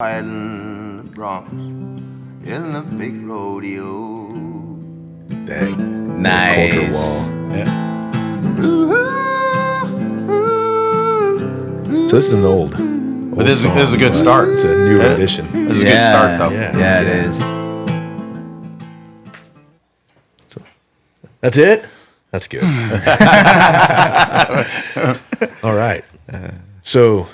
In the Bronx, in the big rodeo. Dang. Nice. Culture wall. Yeah. So this is an old But this is a good start. It's a new edition. This is a good start, though. Yeah, it is. So, that's it? That's good. All right. So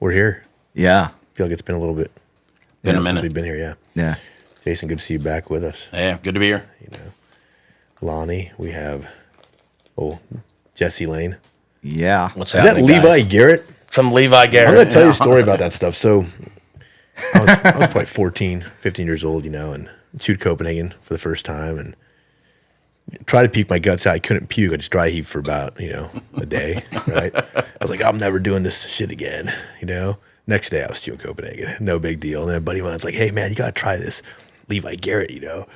we're here. Yeah. I feel like it's been a little bit. Been a since minute. we've been here, yeah. Yeah. Jason, good to see you back with us. Yeah, good to be here. You know, Lani, we have Jesse Lane. Yeah. What's Is that happening, Levi guys? Garrett? Some Levi Garrett. I'm going to tell you a story about that stuff. So I was probably 14, 15 years old, and chewed Copenhagen for the first time and tried to puke my guts out. I couldn't puke. I just dry heaved for about, a day, right? I was like, I'm never doing this shit again, Next day I was chewing Copenhagen. No big deal. And then a buddy of mine's like, hey, man, you got to try this Levi Garrett, You don't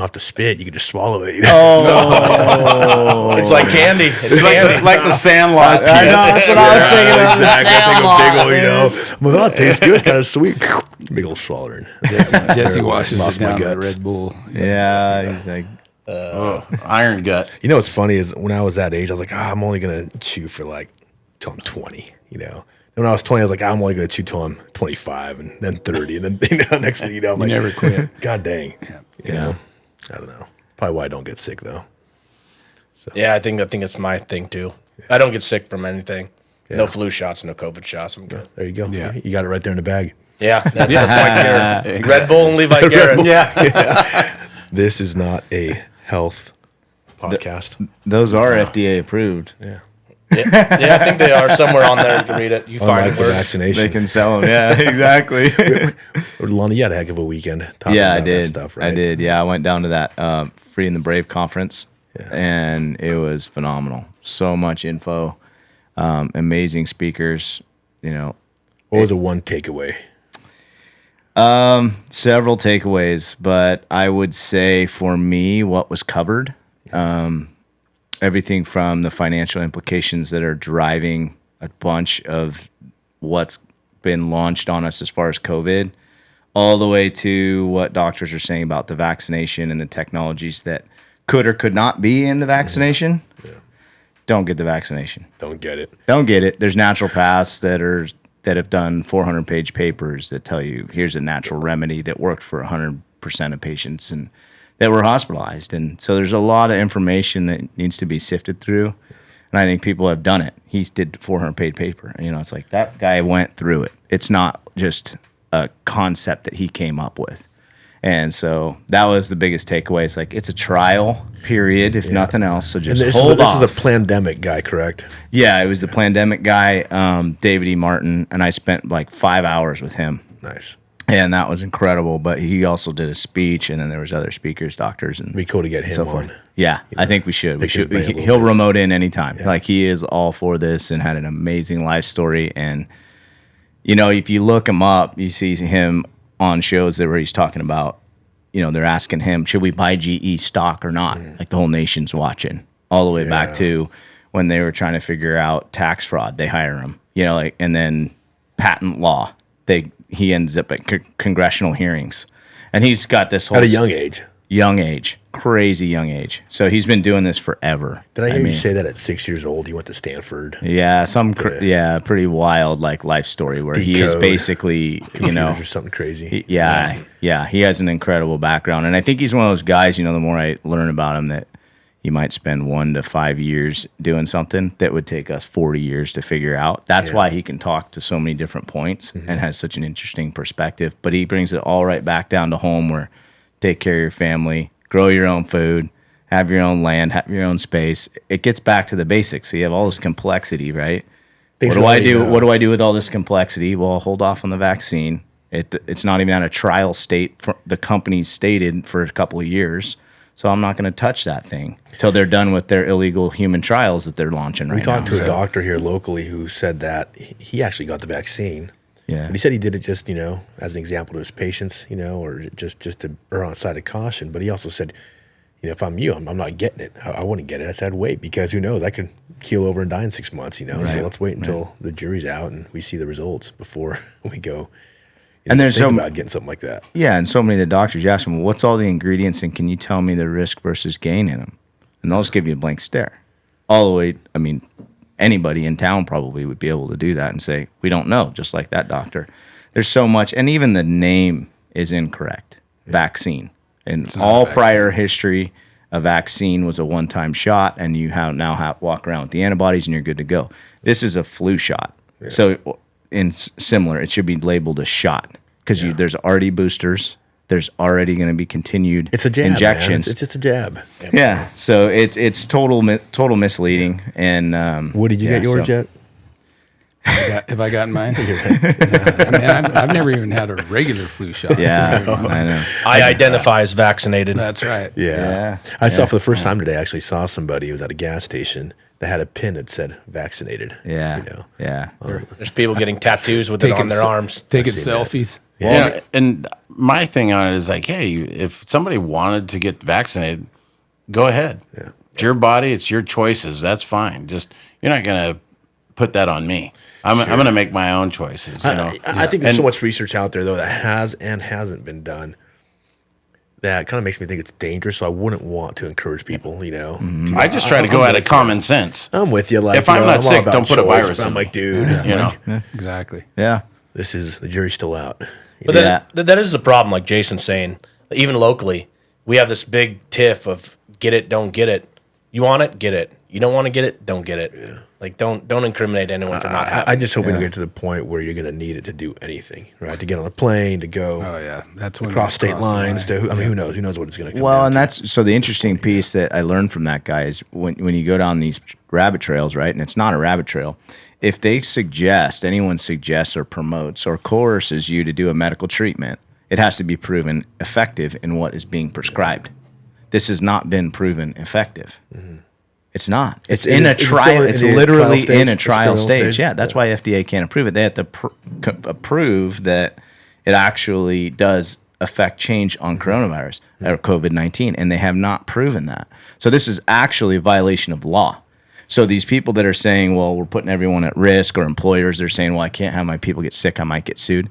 have to spit. You can just swallow it. Oh, it's like candy. It's candy. Like the Sandlot. I know, that's what I was thinking of. Exactly. Big old, well, it tastes good, kind of sweet. Big old swallowing. Jesse washes it Lost my down with guts. Red Bull. Yeah. He's like, Iron gut. You know what's funny is when I was that age, I was like, I'm only going to chew for till I'm 20, And when I was 20, I was like, I'm only going to chew till I'm 25 and then 30. And then, next thing you know, I'm like, never quit. God dang. Yeah. I don't know. Probably why I don't get sick, though. Yeah, I think it's my thing too. I don't get sick from anything. Yeah. No flu shots, no COVID shots. I'm good. There you go. Yeah. You got it right there in the bag. Yeah, that's my cure. Red Bull and Levi Garrett. Yeah. This is not a health podcast. those are FDA approved. Yeah. Yeah, I think they are somewhere on there. You can read it. You find Unlike it the where vaccination. They can sell them. Yeah, exactly. Lani, you had a heck of a weekend talking Yeah, about I did. that stuff, right? I did. Yeah, I went down to that Free and the Brave conference, Yeah. and it was phenomenal. So much info, amazing speakers. What was the one takeaway? Several takeaways, but I would say for me, what was covered, everything from the financial implications that are driving a bunch of what's been launched on us as far as COVID, all the way to what doctors are saying about the vaccination and the technologies that could or could not be in the vaccination. Yeah. Don't get the vaccination. Don't get it. Don't get it. There's naturopaths that have done 400-page papers that tell you here's a natural remedy that worked for 100% of patients and that were hospitalized. And so there's a lot of information that needs to be sifted through. And I think people have done it. He did 400-page paper. It's like that guy went through it. It's not just a concept that he came up with. And so that was the biggest takeaway. It's like it's a trial period, if nothing else. So just hold off. This is the pandemic guy, correct? Yeah, it was the pandemic guy, David E. Martin, and I spent like 5 hours with him. Nice. And that was incredible. But he also did a speech, and then there was other speakers, doctors, and It'd be cool to get him so on. forth. Yeah, I think we should. Pick his brain a little He'll bit. remote in anytime. Yeah. Like he is all for this and had an amazing life story. And if you look him up, you see him on shows where he's talking about. They're asking him, should we buy GE stock or not? Like the whole nation's watching, all the way back to when they were trying to figure out tax fraud. They hire him, and then patent law. He ends up at congressional hearings, and he's got this whole At a young age. crazy young age. So he's been doing this forever. Did I hear you say that at 6 years old he went to Stanford? Yeah, pretty wild life story where he is Decode basically, Computers or something crazy. he has an incredible background, and I think he's one of those guys. The more I learn about him, that he might spend 1 to 5 years doing something that would take us 40 years to figure out. That's why he can talk to so many different points and has such an interesting perspective. But he brings it all right back down to home, where take care of your family, grow your own food, have your own land, have your own space. It gets back to the basics. So you have all this complexity, right? What do I do? What do I do with all this complexity? Well, I'll hold off on the vaccine. It's not even at a trial state. The company's stated for a couple of years. So I'm not going to touch that thing till they're done with their illegal human trials that they're launching right now. We talked to a doctor here locally who said that he actually got the vaccine. Yeah. But he said he did it just, as an example to his patients, or just to err on the side of caution. But he also said, if I'm you, I'm not getting it. I wouldn't get it. I said, I'd wait, because who knows? I could keel over and die in 6 months, So let's wait until the jury's out and we see the results before we go You And know, there's think so- about getting something like that. Yeah, and so many of the doctors, you ask them, well, what's all the ingredients, and can you tell me the risk versus gain in them? And they'll just give you a blank stare. All the way, I mean, anybody in town probably would be able to do that and say, we don't know, just like that doctor. There's so much, and even the name is incorrect. Vaccine. And all prior history, a vaccine was a one-time shot, and you walk around with the antibodies, and you're good to go. This is a flu shot. Yeah. So similar, it should be labeled a shot because there's already boosters. There's already going to be continued It's a jab, injections. man. It's just a jab. Yeah, so it's total misleading. And What did you get yours yet? Have I gotten mine? I mean, I've never even had a regular flu shot. Yeah, I know. I identify as vaccinated. That's right. Yeah. I saw for the first time today, I actually saw somebody who was at a gas station that had a pin that said vaccinated. Yeah, You know? yeah. There's people getting tattoos with it on their arms. Taking I've seen that. selfies. Yeah, and my thing on it is like, hey, if somebody wanted to get vaccinated, go ahead. Yeah. It's your body. It's your choices. That's fine. Just you're not gonna put that on me. I'm going to make my own choices. You know? I think there's so much research out there, though, that has and hasn't been done that kind of makes me think it's dangerous. So I wouldn't want to encourage people, you know. Mm-hmm. I just try to go out of common sense. I'm with you. Like, If I'm not all sick, about don't put a choice, virus but I'm in like, me. dude, You know, Exactly. Yeah. this is the jury's still out. But that is the problem, like Jason's saying. Even locally, we have this big tiff of get it, don't get it. You want it, get it. You don't want to get it, don't get it. Yeah. Like don't incriminate anyone for not having I just hope we don't get to the point where you're going to need it to do anything, right? To get on a plane, to go Oh yeah, that's when across it state crosses the lines. line. To, I mean, who knows? Who knows what it's going to come Well, down and to. that's so the interesting piece that I learned from that guy is when you go down these rabbit trails, right? And it's not a rabbit trail. If anyone suggests or promotes or coerces you to do a medical treatment, it has to be proven effective in what is being prescribed. This has not been proven effective. Mm-hmm. It's not. It's in a trial. It's literally in a trial stage. Yeah, that's why FDA can't approve it. They have to prove that it actually does affect change on coronavirus or COVID-19, and they have not proven that. So this is actually a violation of law. So these people that are saying, well, we're putting everyone at risk, or employers, they're saying, well, I can't have my people get sick, I might get sued.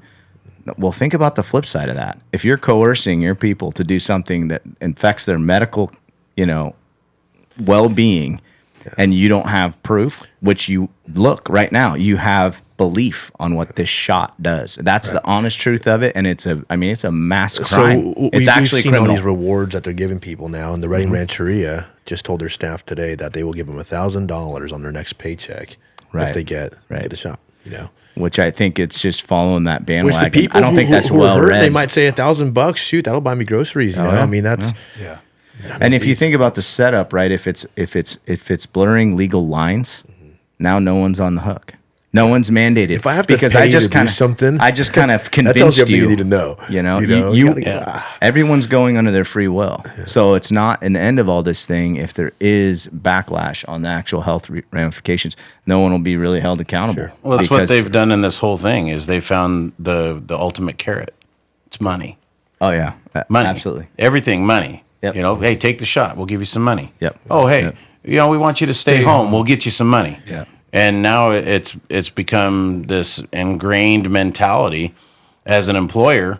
Well, think about the flip side of that. If you're coercing your people to do something that infects their medical, well-being, and you don't have proof, which you look right now, you have belief on what this shot does. That's the honest truth of it, and it's a mass crime. It's actually we've seen criminal. all these rewards that they're giving people now, and the Reading Rancheria just told their staff today that they will give them $1,000 on their next paycheck if they get the shot. Which I think it's just following that Which bandwagon. the people I don't think that's who are well hurt, read. they might say $1,000. Shoot, that'll buy me groceries. You know, yeah. I mean that's Yeah. And if you think about the setup, right? If it's blurring legal lines, now no one's on the hook. No one's mandated. If I have to because pay I you just to do kind of something, I just kind of that tells convinced you everything you. you need to know. You everyone's going under their free will. So it's not an end of all this thing. If there is backlash on the actual health ramifications, no one will be really held accountable. Sure. well, that's what they've done in this whole thing is they found the ultimate carrot. It's money. Oh yeah, Money. absolutely. Everything money. Yep. Hey, take the shot. We'll give you some money. Yep. Oh, hey, Yep. we want you to stay home. We'll get you some money. Yeah. And now it's become this ingrained mentality as an employer.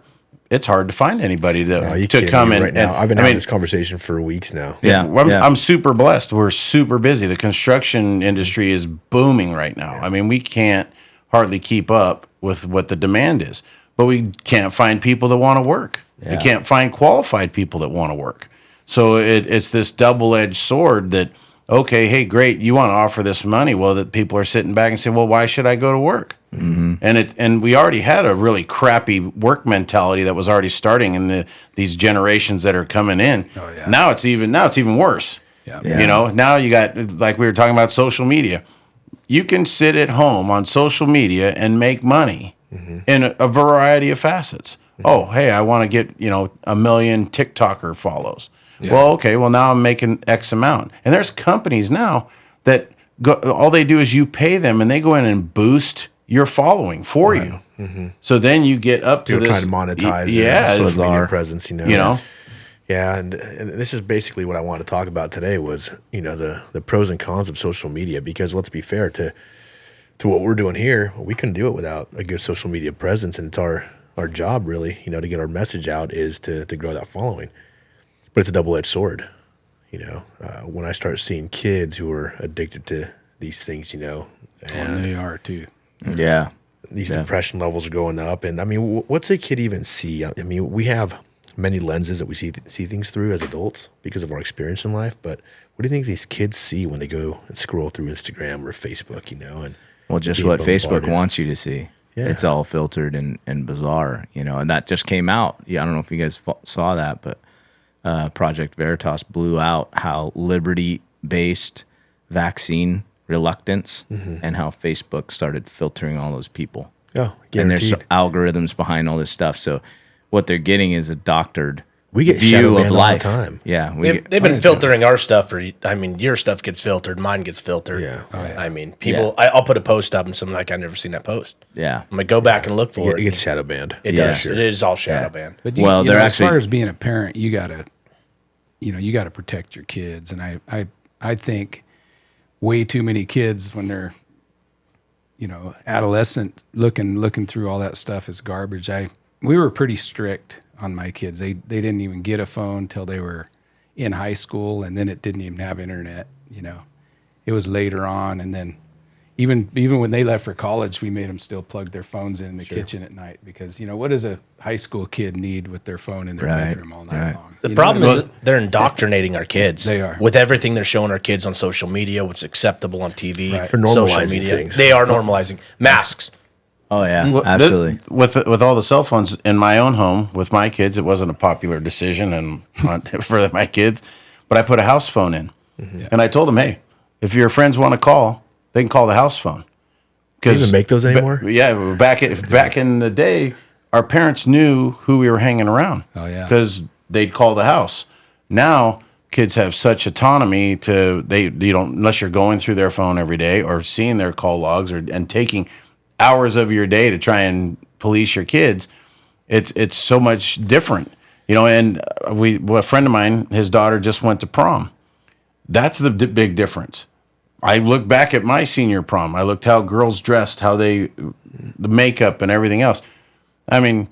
It's hard to find anybody to come in. right now. I've been I having mean, this conversation for weeks now. Yeah. I'm super blessed. We're super busy. The construction industry is booming right now. I mean, we can't hardly keep up with what the demand is, but we can't find people that want to work. We can't find qualified people that want to work. So it's this double-edged sword that, okay, hey, great, you want to offer this money. Well, that people are sitting back and saying, well, why should I go to work? Mm-hmm. And we already had a really crappy work mentality that was already starting in these generations that are coming in. Oh, yeah. Now it's even worse. Yeah. Now you got, like we were talking about social media. You can sit at home on social media and make money in a variety of facets. Oh, hey, I want to get, 1 million TikToker follows. Yeah. Well, okay, now I'm making X amount. And there's companies now that all they do is you pay them and they go in and boost your following for you. Mm-hmm. So then you get up to You're this. trying to monetize social media presence, Yeah, and this is basically what I wanted to talk about today was, the pros and cons of social media, because let's be fair to what we're doing here, we couldn't do it without a good social media presence, and it's our our job really, to get our message out is to grow that following. But it's a double-edged sword, when I start seeing kids who are addicted to these things, And and they are too. Yeah. these depression levels are going up. And I mean, what's a kid even see? I mean, we have many lenses that we see things through as adults because of our experience in life. But what do you think these kids see when they go and scroll through Instagram or Facebook, and Well, just being what Facebook bombarded? wants you to see. Yeah. It's all filtered and bizarre, and that just came out. Yeah, I don't know if you guys saw that, but Project Veritas blew out how liberty-based vaccine reluctance and how Facebook started filtering all those people. Oh, And there's guaranteed. algorithms behind all this stuff. So what they're getting is a doctored We get view shadow of banned all the life. time. Yeah, They've been filtering our stuff your stuff gets filtered, mine gets filtered. Yeah. Oh, yeah. I mean, people, I'll put a post up and something like, I've never seen that post. yeah. I'm going to go back and look for It it. gets shadow banned. It Yeah, does. sure. It is all shadow Yeah. banned. But Well, they're as far actually- as being a parent, you gotta protect your kids, and I think way too many kids when they're adolescent looking through all that stuff is garbage. We were pretty strict on my kids. They didn't even get a phone till they were in high school, and then it didn't even have internet. It was later on, and then even when they left for college, we made them still plug their phones in the kitchen at night because what does a high school kid need with their phone in their Right, bedroom all night right. long? The You know problem what I is mean? that they're indoctrinating our kids. They are. With everything they're showing our kids on social media, what's acceptable on TV, Right. They're social normalizing media. things. They are normalizing. Masks. Oh, yeah, Well, absolutely. With all the cell phones in my own home with my kids, it wasn't a popular decision for my kids, but I put a house phone in, and I told them, hey, if your friends want to call, they can call the house phone. Do you even make those anymore? Yeah, back in the day, our parents knew who we were hanging around. Oh, yeah. Because they'd call the house. Now kids have such autonomy you don't unless you're going through their phone every day or seeing their call logs and taking hours of your day to try and police your kids. It's so much different, And a friend of mine, his daughter just went to prom. That's the big difference. I look back at my senior prom. I looked how girls dressed, the makeup and everything else. I mean,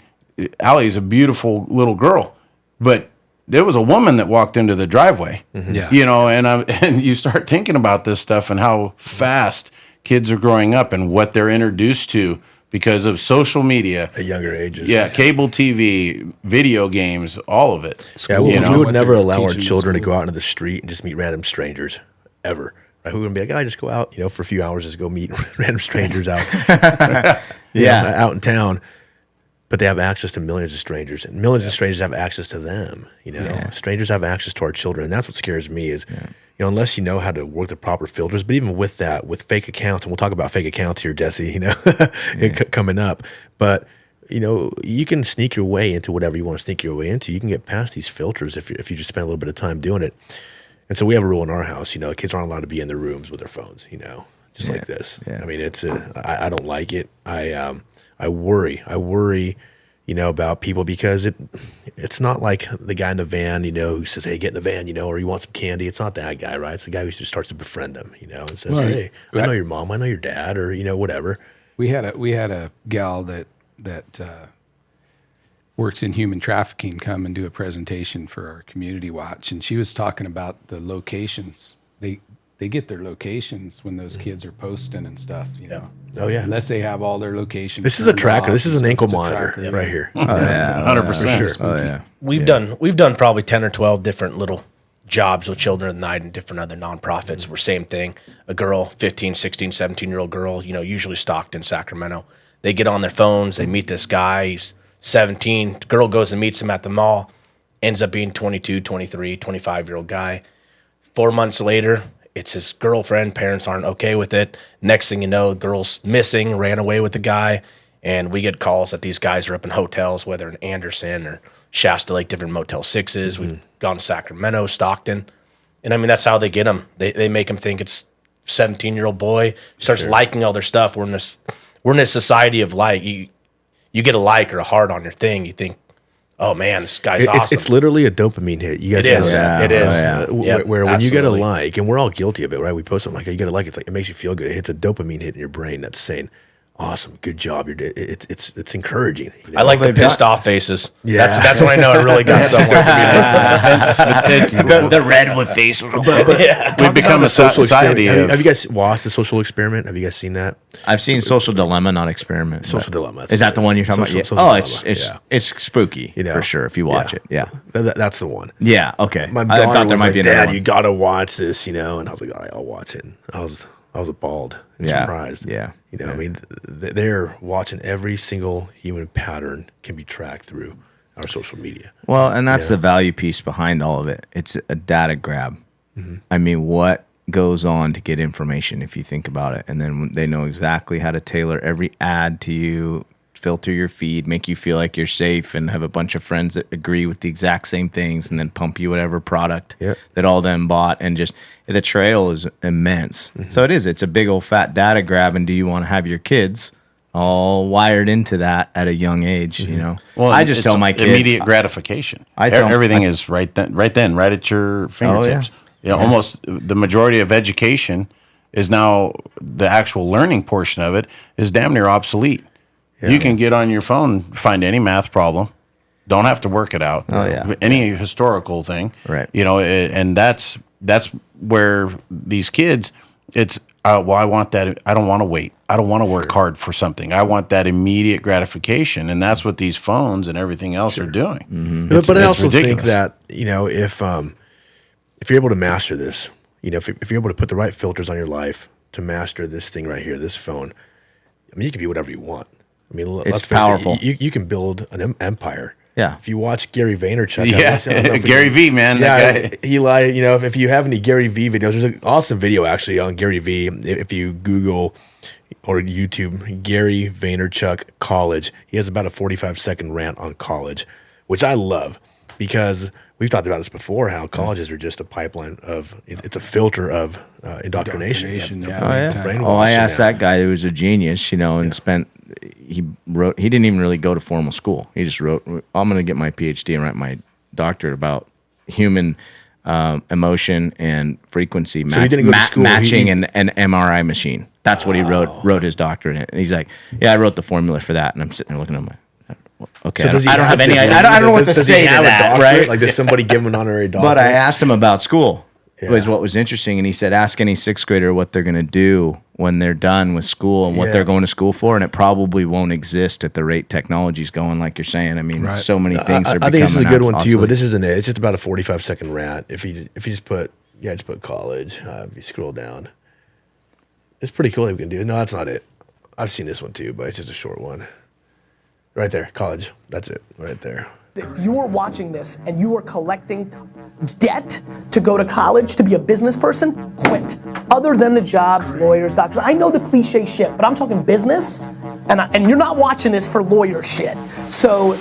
Allie's a beautiful little girl, but there was a woman that walked into the driveway. Yeah. And you start thinking about this stuff and how fast kids are growing up and what they're introduced to because of social media. At younger ages. Yeah, cable TV, video games, all of it. Yeah, we You know, would what never they're allow our teaching in children to school. go out into the street and just meet random strangers ever. Right? We wouldn't be like, I just go out, for a few hours, just go meet random strangers out, out in town. But they have access to millions of strangers, and millions of strangers have access to them. Strangers have access to our children, and that's what scares me. Is unless you know how to work the proper filters. But even with that, with fake accounts, and we'll talk about fake accounts here, Jesse. Coming up, but you can sneak your way into whatever you want to sneak your way into. You can get past these filters if you just spend a little bit of time doing it. And so we have a rule in our house. Kids aren't allowed to be in their rooms with their phones. Just like this. Yeah. I mean, I don't like it. I worry, about people because it's not like the guy in the van, who says, hey, get in the van, or you want some candy. It's not that guy, right? It's the guy who just starts to befriend them, and says, Right. hey, I know your mom, I know your dad, or, whatever. We had a gal that works in human trafficking come and do a presentation for our community watch, and she was talking about the locations. They get their locations when those kids are posting and stuff, Oh, yeah. Unless they have all their locations. This is a turned tracker. off This is and an stuff. ankle It's a monitor tracker. right here. Oh, yeah, 100%. Oh, yeah. We've done probably 10 or 12 different little jobs with Children of the Night and different other nonprofits where same thing. A girl, 15, 16, 17-year-old girl, usually stalked in Sacramento. They get on their phones. They meet this guy. He's 17. The girl goes and meets him at the mall. Ends up being 22, 23, 25-year-old guy. 4 months later, it's his girlfriend. Parents aren't okay with it. Next thing you know, the girl's missing, ran away with the guy. And we get calls that these guys are up in hotels, whether in Anderson or Shasta Lake, different Motel 6s. We've gone to Sacramento, Stockton. And I mean, that's how they get them. They make them think it's 17-year-old boy. Starts liking all their stuff. We're in this society of like. You get a like or a heart on your thing. You think, oh man, this guy's awesome. It's literally a dopamine hit. You guys It know is. that. It is. Where Yep, when you get a absolutely. like, and we're all guilty of it, right? We post something like, you get a like, it's like, it makes you feel good. It hits a dopamine hit in your brain that's saying, awesome, good job. It's encouraging. You know? I like the pissed off faces. Yeah. That's when I know it really got somewhere. the red with face. We've become a social society. experiment. Have you guys watched The Social Experiment? Have you guys seen that? I've seen Social Dilemma, not Experiment. Social Dilemma. Is that the one you're talking Social about? Dilemma, It's spooky for sure if you watch it. Yeah. That's the one. Yeah. Okay. My I daughter thought there was might like, be another Dad, one. you gotta watch this, you know. And I was like, all right, I'll watch it. And I was appalled and surprised. Yeah. You know, I mean, they're watching every single human pattern can be tracked through our social media. Well, and that's the value piece behind all of it. It's a data grab. I mean, what goes on to get information if you think about it? And then they know exactly how to tailor every ad to you, filter your feed, make you feel like you're safe, and have a bunch of friends that agree with the exact same things, and then pump you whatever product that all them bought. And just the trail is immense. So it's a big old fat data grab. And do you want to have your kids all wired into that at a young age? You know, Well, I just it's tell my kids immediate gratification. I tell 'em- Everything is right at your fingertips. You know, almost the majority of education is now, the actual learning portion of it is damn near obsolete. You can get on your phone, find any math problem, don't have to work it out. Any historical thing, Right. You know, and that's where these kids, it's well, I want that. I don't want to wait. I don't want to work hard for something. I want that immediate gratification, and that's what these phones and everything else are doing. But I also think ridiculous. that, you know, if you're able to master this, you know, if you're able to put the right filters on your life to master this thing right here, this phone, I mean, you can be whatever you want. I mean, let's face powerful. it, you can build an empire. Yeah. If you watch Gary Vaynerchuk, Gary V, man, that guy. you know, if you have any Gary V videos, there's an awesome video actually on Gary V. If you Google or YouTube Gary Vaynerchuk college, he has about a 45-second rant on college, which I love because we've talked about this before. How colleges are just a pipeline of it's a filter of indoctrination. Brainwashing I asked now. that guy who was a genius, you know, and he didn't even really go to formal school. He just wrote, I'm going to get my PhD and write my doctorate about human emotion and frequency So he didn't go to school. matching an MRI machine. That's what he wrote his doctorate in. And he's like, yeah, I wrote the formula for that. And I'm sitting there looking at him like, okay, So does he I don't have any the- idea. I don't know what to does he say to have a that, doctorate? right? Like, does somebody give him an honorary doctorate? But I asked him about school. Yeah. Was what was interesting, and he said, "Ask any sixth grader what they're going to do when they're done with school and what Yeah. they're going to school for, and it probably won't exist at the rate technology's going." Like you're saying, I mean, so many things are. I think this is a good one too, obsolete. but this isn't it. It's just about a 45-second rant. If you just put college, if you scroll down, it's pretty cool that we can do. No, that's not it. I've seen this one too, but it's just a short one. Right there, college. That's it, right there. If you are watching this and you are collecting debt to go to college to be a business person, quit. Other than the jobs, lawyers, doctors. I know the cliche shit, but I'm talking business, and you're not watching this for lawyer shit. So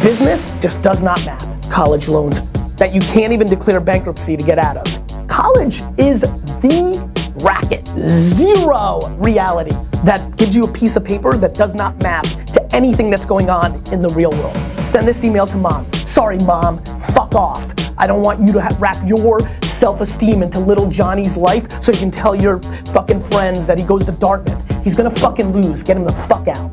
business just does not map. College loans that you can't even declare bankruptcy to get out of. College is the racket. Zero reality that gives you a piece of paper that does not map to anything that's going on in the real world. Send this email to mom. Sorry, mom, fuck off. I don't want you to wrap your self-esteem into little Johnny's life so you can tell your fucking friends that he goes to Dartmouth. He's gonna fucking lose. Get him the fuck out.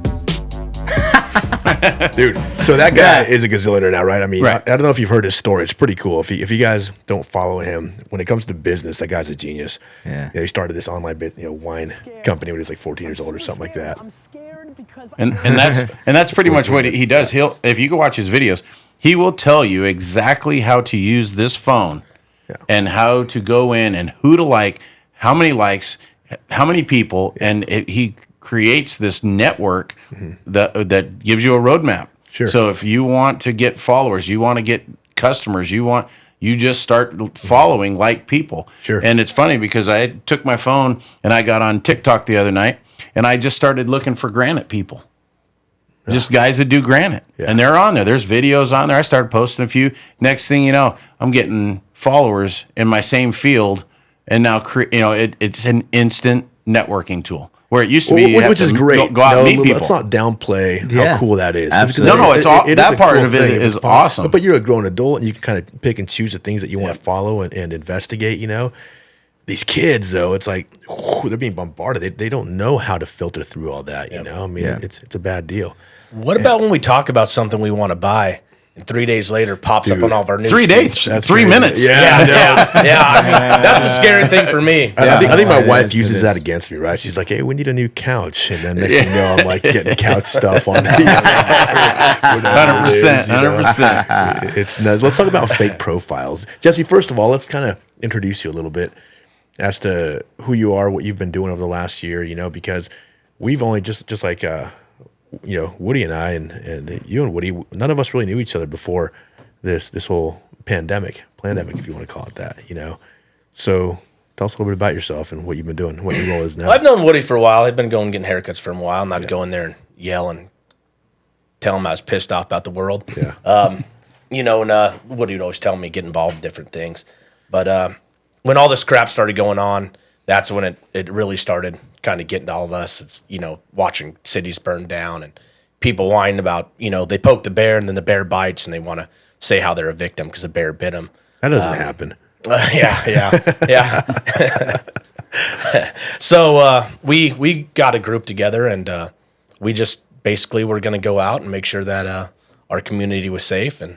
Dude, so that guy is a gazillionaire now, right? I mean, I don't know if you've heard his story. It's pretty cool. If you guys don't follow him, when it comes to business, that guy's a genius. Yeah. He started this online wine company when he was like 14 years old or something like that. I'm scared because And that's pretty much what he does. If you go watch his videos, he will tell you exactly how to use this phone and how to go in and who to like, how many likes, how many people, and he creates this network that gives you a roadmap. Sure. So if you want to get followers, you want to get customers, you just start following like people. Sure. And it's funny because I took my phone and I got on TikTok the other night and I just started looking for granite people. Just guys that do granite. Yeah. And they're on there. There's videos on there. I started posting a few. Next thing you know, I'm getting followers in my same field. And now, it's an instant networking tool. Where it used to be, you which have is to great. Go out and meet people. Let's not downplay Yeah. how cool that is. Absolutely. No, it's all- is that a part cool of it thing. is It's awesome. But you're a grown adult, and you can kind of pick and choose the things that you want to follow and investigate. You know, these kids, though, it's like whew, they're being bombarded. They don't know how to filter through all that. You know, I mean, it's a bad deal. What about when we talk about something we want to buy, and 3 days later pops up on all of our news? 3 feeds? dates. That's 3 crazy. minutes. Yeah. I mean, that's a scary thing for me. I think my It wife is, uses it that against me, right? She's like, "Hey, we need a new couch," and then next thing you know, I'm like getting couch stuff on. 100%. 100%. It's nuts. Let's talk about fake profiles, Jesse. First of all, let's kind of introduce you a little bit as to who you are, what you've been doing over the last year. You know, because we've only just like you know, Woody and I, and you and Woody, none of us really knew each other before this whole pandemic, if you want to call it that. You know, so tell us a little bit about yourself and what you've been doing, what your role is now. Well, I've known Woody for a while. I've been going getting haircuts for him a while, and I'd go in there and yell and tell him I was pissed off about the world. Yeah. You know, and Woody would always tell me get involved in different things. But when all this crap started going on, that's when it really started kind of getting to all of us. It's, you know, watching cities burn down and people whining about, you know, they poke the bear and then the bear bites and they want to say how they're a victim because the bear bit them. That doesn't happen. Yeah. So we got a group together and we just basically were going to go out and make sure that our community was safe and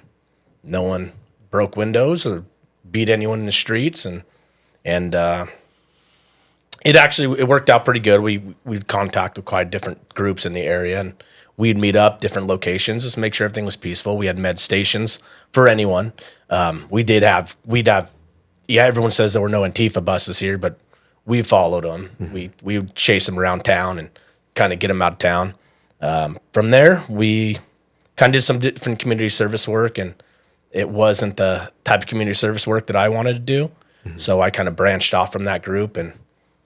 no one broke windows or beat anyone in the streets and it worked out pretty good. We'd contact with quite different groups in the area and we'd meet up different locations just to make sure everything was peaceful. We had med stations for anyone. We'd have everyone says there were no Antifa buses here, but we followed them. Mm-hmm. We would chase them around town and kind of get them out of town. From there, we kind of did some different community service work, and it wasn't the type of community service work that I wanted to do. Mm-hmm. So I kind of branched off from that group, and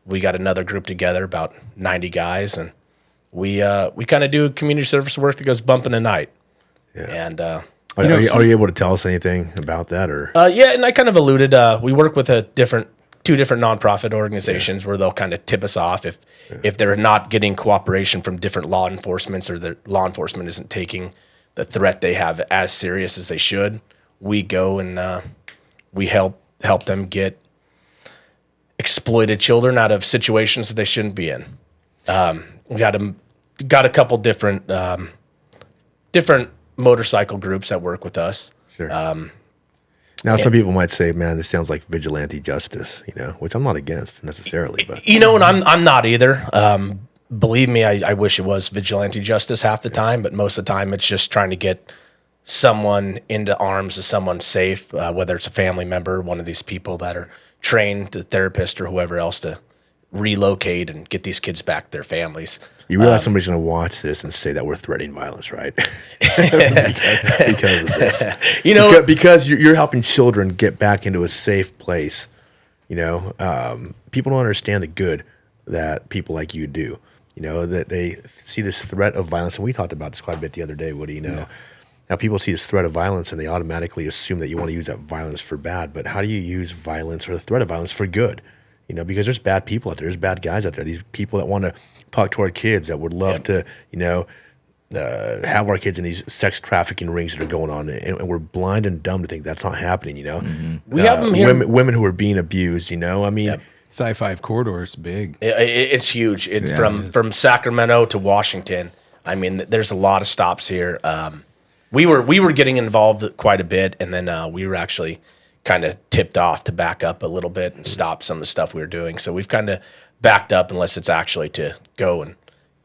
we got another group together, about 90 guys, and we kind of do community service work that goes bump in the night. Yeah. And are you able to tell us anything about that, or? Yeah, and I kind of alluded. We work with two different nonprofit organizations where they'll kind of tip us off if they're not getting cooperation from different law enforcements or the law enforcement isn't taking the threat they have as serious as they should. We go and we help them get exploited children out of situations that they shouldn't be in. We got a couple different motorcycle groups that work with us. Sure. Now, some people might say, "Man, this sounds like vigilante justice," you know, which I'm not against necessarily. But you know, and I'm not either. Believe me, I wish it was vigilante justice half the time, but most of the time it's just trying to get someone into arms of someone safe, whether it's a family member, one of these people that are trained, the therapist or whoever else, to relocate and get these kids back to their families. you realize somebody's going to watch this and say that we're threatening violence, right? because of this. You know, because you're helping children get back into a safe place. You know, people don't understand the good that people like you do. You know, that they see this threat of violence, and we talked about this quite a bit the other day, Woody. You know, now people see this threat of violence, and they automatically assume that you want to use that violence for bad. But how do you use violence or the threat of violence for good? You know, because there's bad people out there, there's bad guys out there. These people that want to talk to our kids, that would love to, you know, have our kids in these sex trafficking rings that are going on, and we're blind and dumb to think that's not happening. You know, we have them here. Women who are being abused. You know, I mean. Sci-5 corridor is big. It's huge. It's from Sacramento to Washington. I mean, there's a lot of stops here. We were getting involved quite a bit, and then we were actually kind of tipped off to back up a little bit and stop some of the stuff we were doing. So we've kind of backed up unless it's actually to go and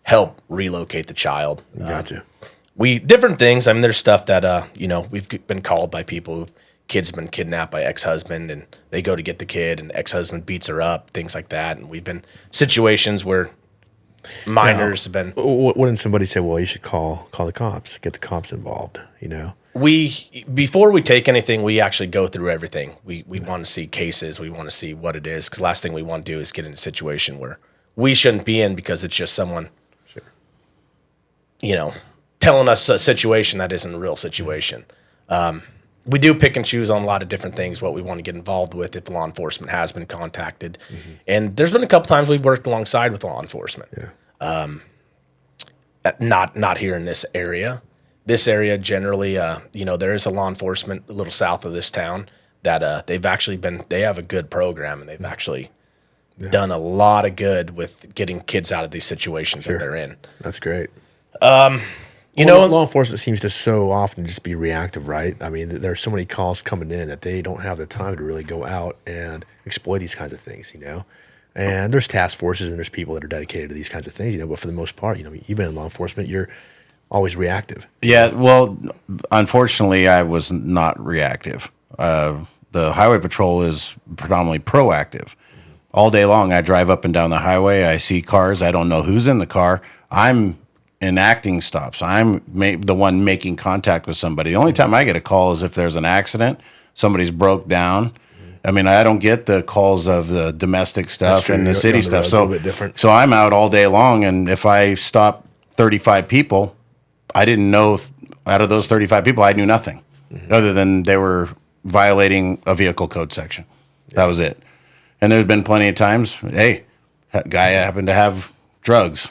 help relocate the child. Gotcha. Different things. I mean, there's stuff that you know, we've been called by people. Kid's been kidnapped by ex-husband, and they go to get the kid, and ex-husband beats her up, things like that. And we've been situations where minors have been. Wouldn't somebody say, "Well, you should call the cops, get the cops involved"? You know, before we take anything, we actually go through everything. We want to see cases. We want to see what it is, because last thing we want to do is get in a situation where we shouldn't be in because it's just someone, you know, telling us a situation that isn't a real situation. We do pick and choose on a lot of different things, what we want to get involved with if law enforcement has been contacted. Mm-hmm. And there's been a couple times we've worked alongside with law enforcement. Yeah. Not here in this area. This area generally, you know, there is a law enforcement a little south of this town that they have a good program, and they've actually done a lot of good with getting kids out of these situations that they're in. That's great. You know, law enforcement seems to so often just be reactive, right? I mean, there are so many calls coming in that they don't have the time to really go out and exploit these kinds of things, And there's task forces and there's people that are dedicated to these kinds of things, But for the most part, you've been in law enforcement, you're always reactive. Yeah, well, unfortunately, I was not reactive. The highway patrol is predominantly proactive. All day long, I drive up and down the highway. I see cars. I don't know who's in the car. I'm enacting stops. I'm the one making contact with somebody. The only time I get a call is if there's an accident, somebody's broke down. I mean, I don't get the calls of the domestic stuff and the city stuff. So, so I'm out all day long, and if I stop 35 people, I didn't know, out of those 35 people, I knew nothing other than they were violating a vehicle code section. That was it. And there's been plenty of times, hey, that guy happened to have drugs,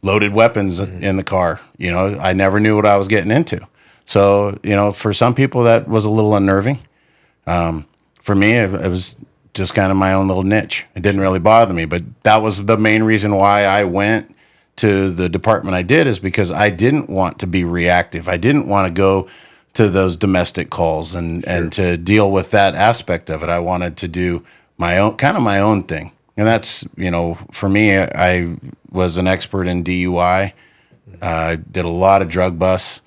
loaded weapons in the car. I never knew what I was getting into. So, for some people that was a little unnerving. For me, it was just kind of my own little niche. It didn't really bother me, but that was the main reason why I went to the department I did, is because I didn't want to be reactive. I didn't want to go to those domestic calls and to deal with that aspect of it. I wanted to do my own thing. And that's, for me, I was an expert in DUI. Did a lot of drug busts,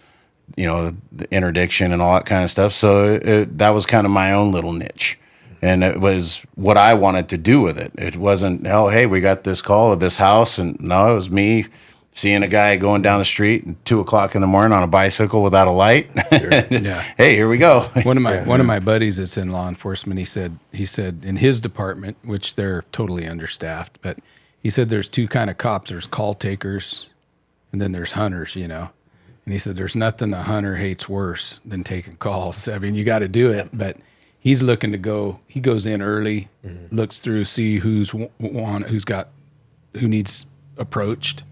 the interdiction and all that kind of stuff. So that was kind of my own little niche. And it was what I wanted to do with it. It wasn't, hey, we got this call at this house. And no, it was me seeing a guy going down the street at 2:00 in the morning on a bicycle without a light. Sure. Yeah. Hey, here we go. One of my buddies that's in law enforcement, he said in his department, which they're totally understaffed, but he said there's two kind of cops. There's call takers and then there's hunters, And he said there's nothing a hunter hates worse than taking calls. I mean, you got to do it, but he's looking to go. He goes in early, looks through, see who needs approached,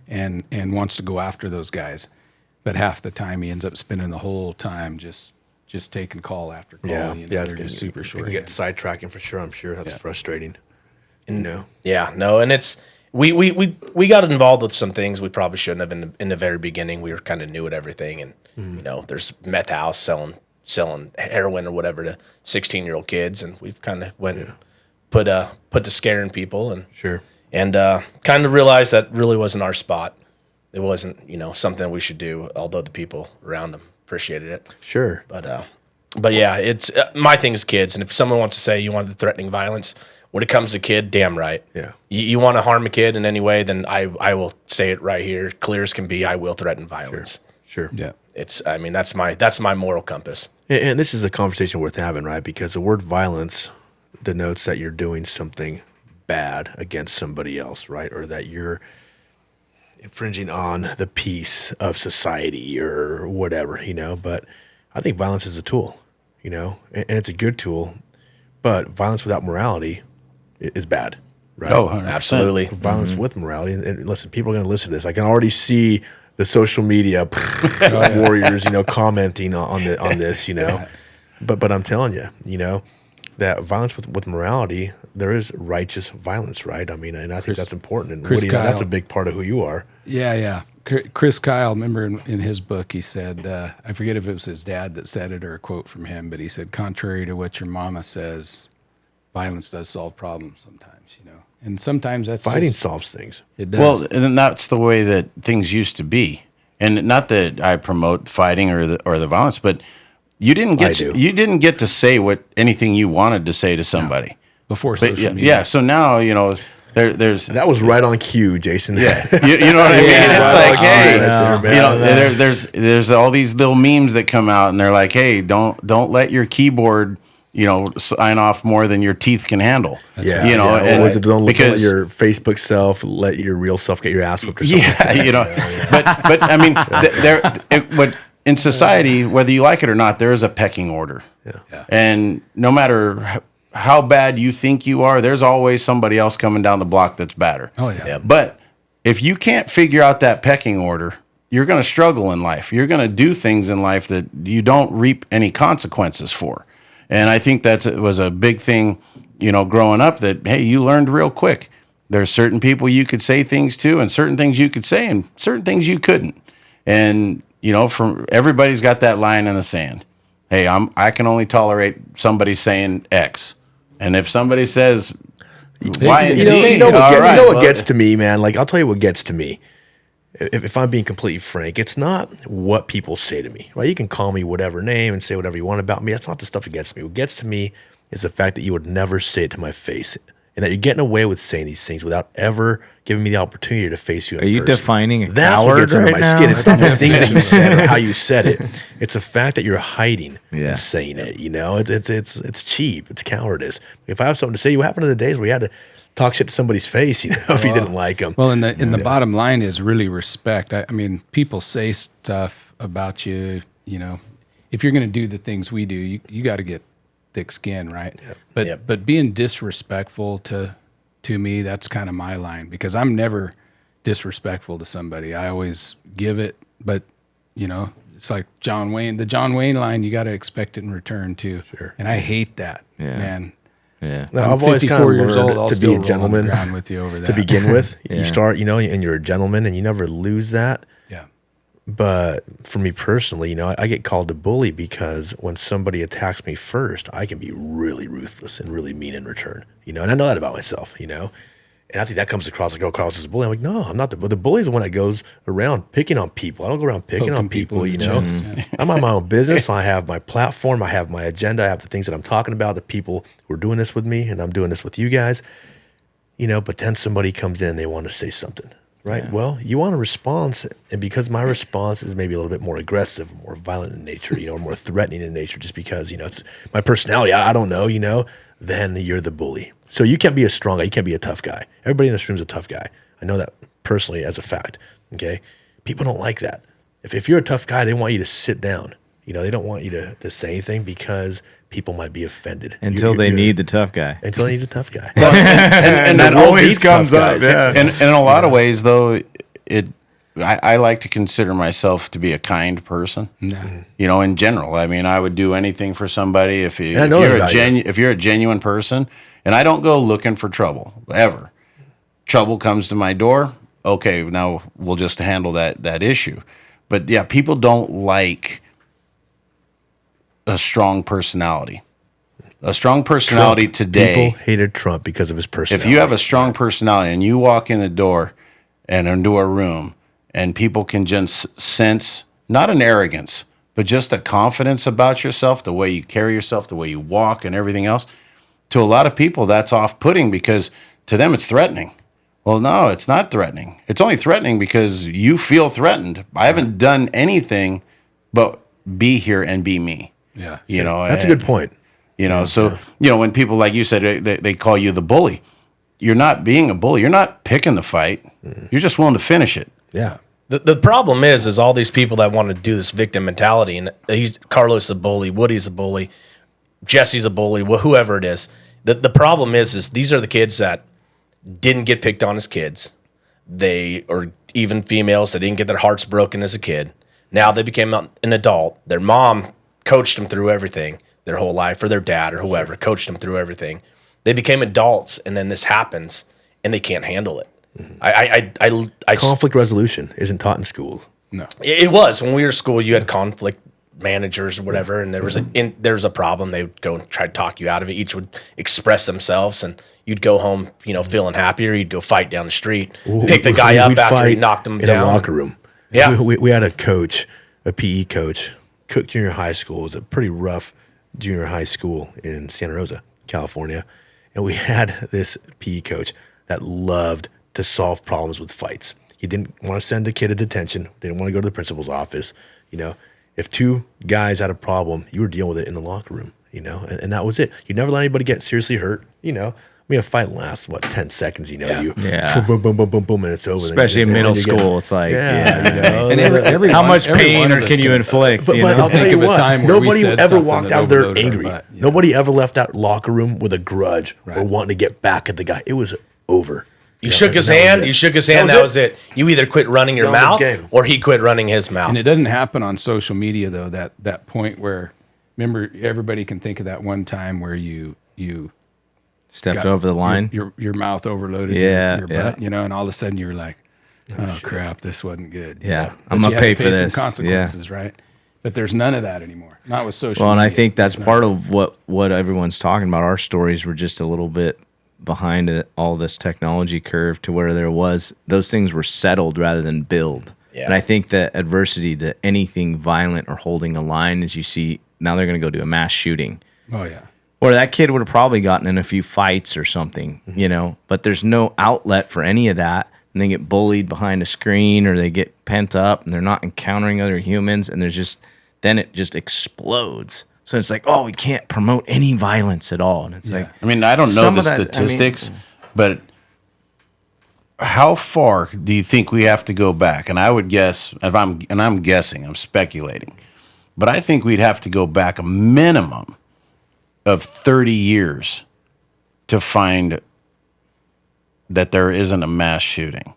and wants to go after those guys. But half the time he ends up spending the whole time just taking call after call. Yeah, they're just super short. You get sidetracking for sure. I'm sure that's frustrating. Yeah, no, and it's we got involved with some things we probably shouldn't have in the very beginning. We were kind of new at everything, and there's meth house selling heroin or whatever to 16-year-old kids, and we've kind of went and put to scaring people and kind of realized that really wasn't our spot. It wasn't something we should do, although the people around them appreciated it. Sure, but yeah, it's my thing is kids, and if someone wants to say you want the threatening violence. When it comes to kid, damn right. Yeah. You want to harm a kid in any way, then I will say it right here, clear as can be. I will threaten violence. Sure. Yeah. That's my moral compass. And this is a conversation worth having, right? Because the word violence denotes that you're doing something bad against somebody else, right? Or that you're infringing on the peace of society or whatever, But I think violence is a tool, and it's a good tool. But violence without morality is bad, right? Oh, 100%. Absolutely. Violence with morality. And listen, people are going to listen to this. I can already see the social media warriors, commenting on this, But I'm telling you, that violence with morality, there is righteous violence, right? I mean, and I think that's important. And Woody, that's a big part of who you are. Yeah. Chris Kyle, remember in his book, he said, I forget if it was his dad that said it or a quote from him, but he said, contrary to what your mama says, violence does solve problems sometimes, And sometimes that's fighting solves things. It does. Well, and that's the way that things used to be. And not that I promote fighting or the violence, but you didn't get to say anything you wanted to say to somebody before social media. Yeah, so now there's that was right on cue, Jason. Yeah, you know what I mean. It's like, hey, there's all these little memes that come out, and they're like, hey, don't let your keyboard sign off more than your teeth can handle. And don't let your Facebook self, let your real self get your ass whipped or something. But I mean, in society, whether you like it or not, there is a pecking order. Yeah. And no matter how bad you think you are, there's always somebody else coming down the block that's badder. Oh, yeah. But if you can't figure out that pecking order, you're going to struggle in life. You're going to do things in life that you don't reap any consequences for. And I think it was a big thing growing up that, hey, you learned real quick. There's certain people you could say things to and certain things you could say and certain things you couldn't. And, from everybody's got that line in the sand. Hey, I can only tolerate somebody saying X. And if somebody says Y and Z, you know all right, what well, gets to me, man? Like, I'll tell you what gets to me. If I'm being completely frank, it's not what people say to me, right? You can call me whatever name and say whatever you want about me. That's not the stuff that gets to me. What gets to me is the fact that you would never say it to my face, and that you're getting away with saying these things without ever giving me the opportunity to face you in Are you person. defining a That's what coward gets under right my now? skin. It's not the things that you said or how you said it. It's the fact that you're hiding Yeah. and saying it. It's cheap. It's cowardice. If I have something to say, what happened to the days where you had to talk shit to somebody's face, if you didn't like them? Well, and the bottom line is really respect. I mean, people say stuff about you. If you're going to do the things we do, you got to get thick skin, right? But being disrespectful to me, that's kind of my line, because I'm never disrespectful to somebody. I always give it, but it's like the John Wayne line. You got to expect it in return too. Sure. And I hate that, man. Yeah. No, I'm I've always 54 kind of years learned old. I'll to still be a roll on the gentleman ground with you over that. to begin with. Yeah. You start, and you're a gentleman, and you never lose that. Yeah. But for me personally, I get called a bully because when somebody attacks me first, I can be really ruthless and really mean in return. And I know that about myself. And I think that comes across like, Carlos is a bully. I'm like, no, I'm not. The bully is the one that goes around picking on people. I don't go around picking on people. in the chest, yeah. I'm on my own business. I have my platform. I have my agenda. I have the things that I'm talking about, the people who are doing this with me, and I'm doing this with you guys. But then somebody comes in and they want to say something, right? Yeah. Well, you want a response, and because my response is maybe a little bit more aggressive, more violent in nature, or more threatening in nature, just because, it's my personality. I don't know, then you're the bully. So you can't be a strong guy. You can't be a tough guy. Everybody in this room is a tough guy. I know that personally as a fact, okay? People don't like that. If you're a tough guy, they want you to sit down. They don't want you to say anything because people might be offended. Until they need the tough guy. Until they need a tough guy. and that the world always needs comes tough up. guys. Yeah. And in a lot of ways, though, I like to consider myself to be a kind person. Nah. In general. I mean, I would do anything for somebody if you're a genuine person. And I don't go looking for trouble, ever. Trouble comes to my door, okay, now we'll just handle that issue. But yeah, people don't like a strong personality. A strong personality Trump. today. People hated Trump because of his personality. If you have a strong personality and you walk in the door and into a room and people can just sense, not an arrogance, but just a confidence about yourself, the way you carry yourself, the way you walk and everything else, to a lot of people, that's off-putting because to them it's threatening. Well, no, it's not threatening. It's only threatening because you feel threatened. I haven't done anything but be here and be me. Yeah. That's a good point. When people, like you said, they call you the bully. You're not being a bully. You're not picking the fight. You're just willing to finish it. Yeah. The problem is all these people that want to do this victim mentality, and Carlos a bully, Woody's a bully, Jesse's a bully, whoever it is. The problem is these are the kids that didn't get picked on as kids. Or even females that didn't get their hearts broken as a kid. Now they became an adult. Their mom coached them through everything their whole life, or their dad or whoever coached them through everything. They became adults, and then this happens, and they can't handle it. Conflict resolution isn't taught in schools. No. It was when we were in school. You had conflict managers or whatever, and there was a problem. They would go and try to talk you out of it. Each would express themselves, and you'd go home, feeling happier. You'd go fight down the street, pick the guy up after he knocked him in down. a locker room. Yeah, we had a coach, a PE coach, Cook Junior High School. It was a pretty rough junior high school in Santa Rosa, California, and we had this PE coach that loved to solve problems with fights. He didn't want to send a kid to detention. Didn't want to go to the principal's office. If two guys had a problem, you were dealing with it in the locker room, and that was it. You never let anybody get seriously hurt, a fight lasts, 10 seconds, you boom, boom, boom, boom, boom, and it's over. Especially in middle school, it's like, And how much pain can you inflict? But I'll tell you what, nobody ever walked out there angry. Nobody ever left that locker room with a grudge or wanting to get back at the guy. It was over. You shook his hand. You shook his hand. That was it. You either quit running your mouth or he quit running his mouth. And it doesn't happen on social media though. That point where, remember, everybody can think of that one time where you Stepped over the line. Your mouth overloaded Yeah, your yeah. butt, and all of a sudden you're like, oh crap, this wasn't good. Yeah, But I'm you gonna had to pay for some this. consequences, right? But there's none of that anymore. Not with social Well, and media. I think that's There's part none. of what everyone's talking about. Our stories were just a little bit behind all this technology curve to where those things were settled rather than build. Yeah. And I think that adversity to anything violent or holding a line, as you see, now they're going to go do a mass shooting. Oh yeah. Or that kid would have probably gotten in a few fights or something, but there's no outlet for any of that. And they get bullied behind a screen or they get pent up and they're not encountering other humans. And then it just explodes. So it's like, oh, we can't promote any violence at all. And it's like, I mean, I don't know Some the of that- statistics, but how far do you think we have to go back? And I would guess, I'm guessing, I'm speculating, but I think we'd have to go back a minimum of 30 years to find that there isn't a mass shooting.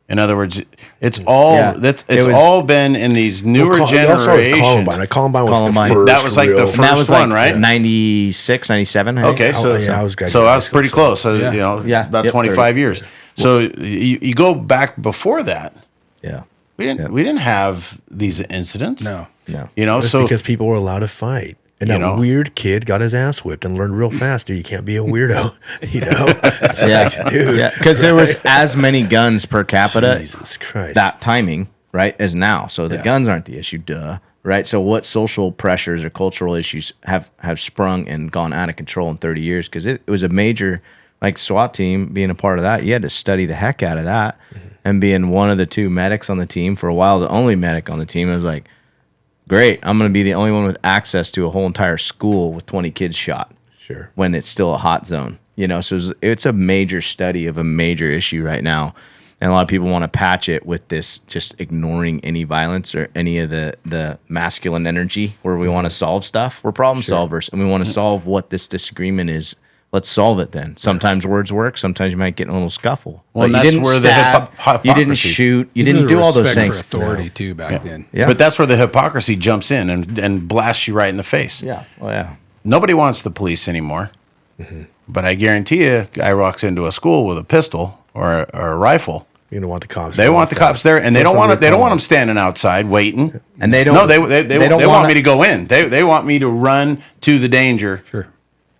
In other words, it's all Yeah. that's It it's was- all been in these newer generations. Columbine. Columbine was Columbine. the first. That was like the real- first and that was one, like right? 96, 97. I think. Okay, so yeah, I was graduating so I high was school, pretty so- close. So, Yeah. Yeah, about yep, 25 30. years. So you go back before that, Yeah. we didn't have these incidents. No. That's So because people were allowed to fight. And that weird kid got his ass whipped and learned real fast. Dude, you can't be a weirdo, It's Yeah. like, dude. Yeah. Because there was as many guns per capita Jesus Christ. that timing, right, as now. So the Yeah. guns aren't the issue, duh. Right. So what social pressures or cultural issues have sprung and gone out of control in 30 years? Because it was a major, like SWAT team being a part of that. You had to study the heck out of that. And being one of the two medics on the team for a while, the only medic on the team, it was like, great, I'm going to be the only one with access to a whole entire school with 20 kids shot. Sure. When it's still a hot zone, so it's a major study of a major issue right now. And a lot of people want to patch it with this just ignoring any violence or any of the masculine energy where we want to solve stuff. We're problem solvers and we want to solve what this disagreement is. Let's solve it then. Sometimes words work. Sometimes you might get in a little scuffle. Well, But and you that's didn't where the stab, you didn't hypocrisy- shoot, you Even didn't the do all those respect things. for authority too back then. Yeah. But that's where the hypocrisy jumps in and blasts you right in the face. Yeah. Oh yeah. Nobody wants the police anymore. But I guarantee you, a guy walks into a school with a pistol or a rifle. You don't want the cops. They want the cops there, and they don't want them standing outside waiting. And they don't. No, they don't want me to go in. They want me to run to the danger Sure.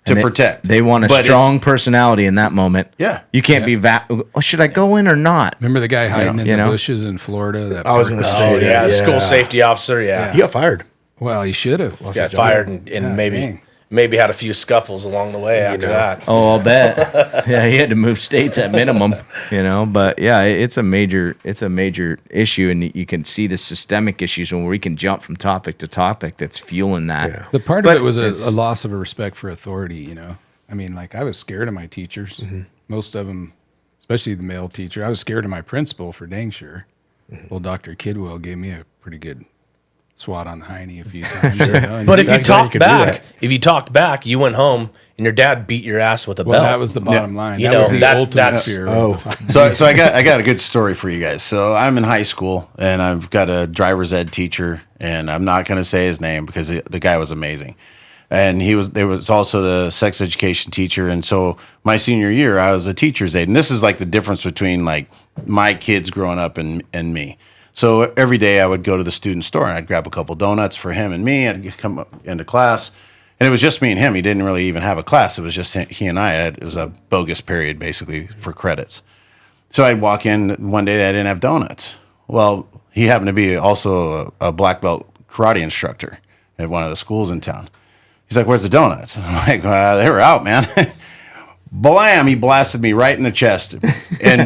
to They- protect. They want a But strong personality in that moment. Yeah. You can't be should I go in or not? Remember the guy hiding in you the know? bushes in Florida? That I was going to say Oh that, yeah, school safety officer. Yeah, He got fired. Well, he should have. got fired and Yeah, maybe dang. maybe had a few scuffles along the way after that. Oh, I'll bet. Yeah, he had to move states at minimum, But yeah, it's a major issue, and you can see the systemic issues when we can jump from topic to topic that's fueling that. Yeah. The part But of it was it's- a loss of a respect for authority, I mean, like I was scared of my teachers. Mm-hmm. Most of them, especially the male teacher. I was scared of my principal for dang sure. Mm-hmm. Well, Dr. Kidwell gave me a pretty good swat on the hiney a few times. And But if you Back then you talked could do that. back, you went home and your dad beat your ass with a well, belt. that was the bottom line. You that was know, the that- ultimate that's- fear. Oh. Of the So I got a good story for you guys. So I'm in high school and I've got a driver's ed teacher, and I'm not going to say his name because the guy was amazing. And there was also the sex education teacher. And so my senior year, I was a teacher's aide. And this is like the difference between like my kids growing up and me. So every day I would go to the student store and I'd grab a couple donuts for him and me. I'd come up into class. And it was just me and him. He didn't really even have a class. It was just he and I. It was a bogus period, basically, for credits. So I'd walk in one day that I didn't have donuts. Well, he happened to be also a black belt karate instructor at one of the schools in town. He's like, "Where's the donuts?" And I'm like, "They were out, man." Blam! He blasted me right in the chest and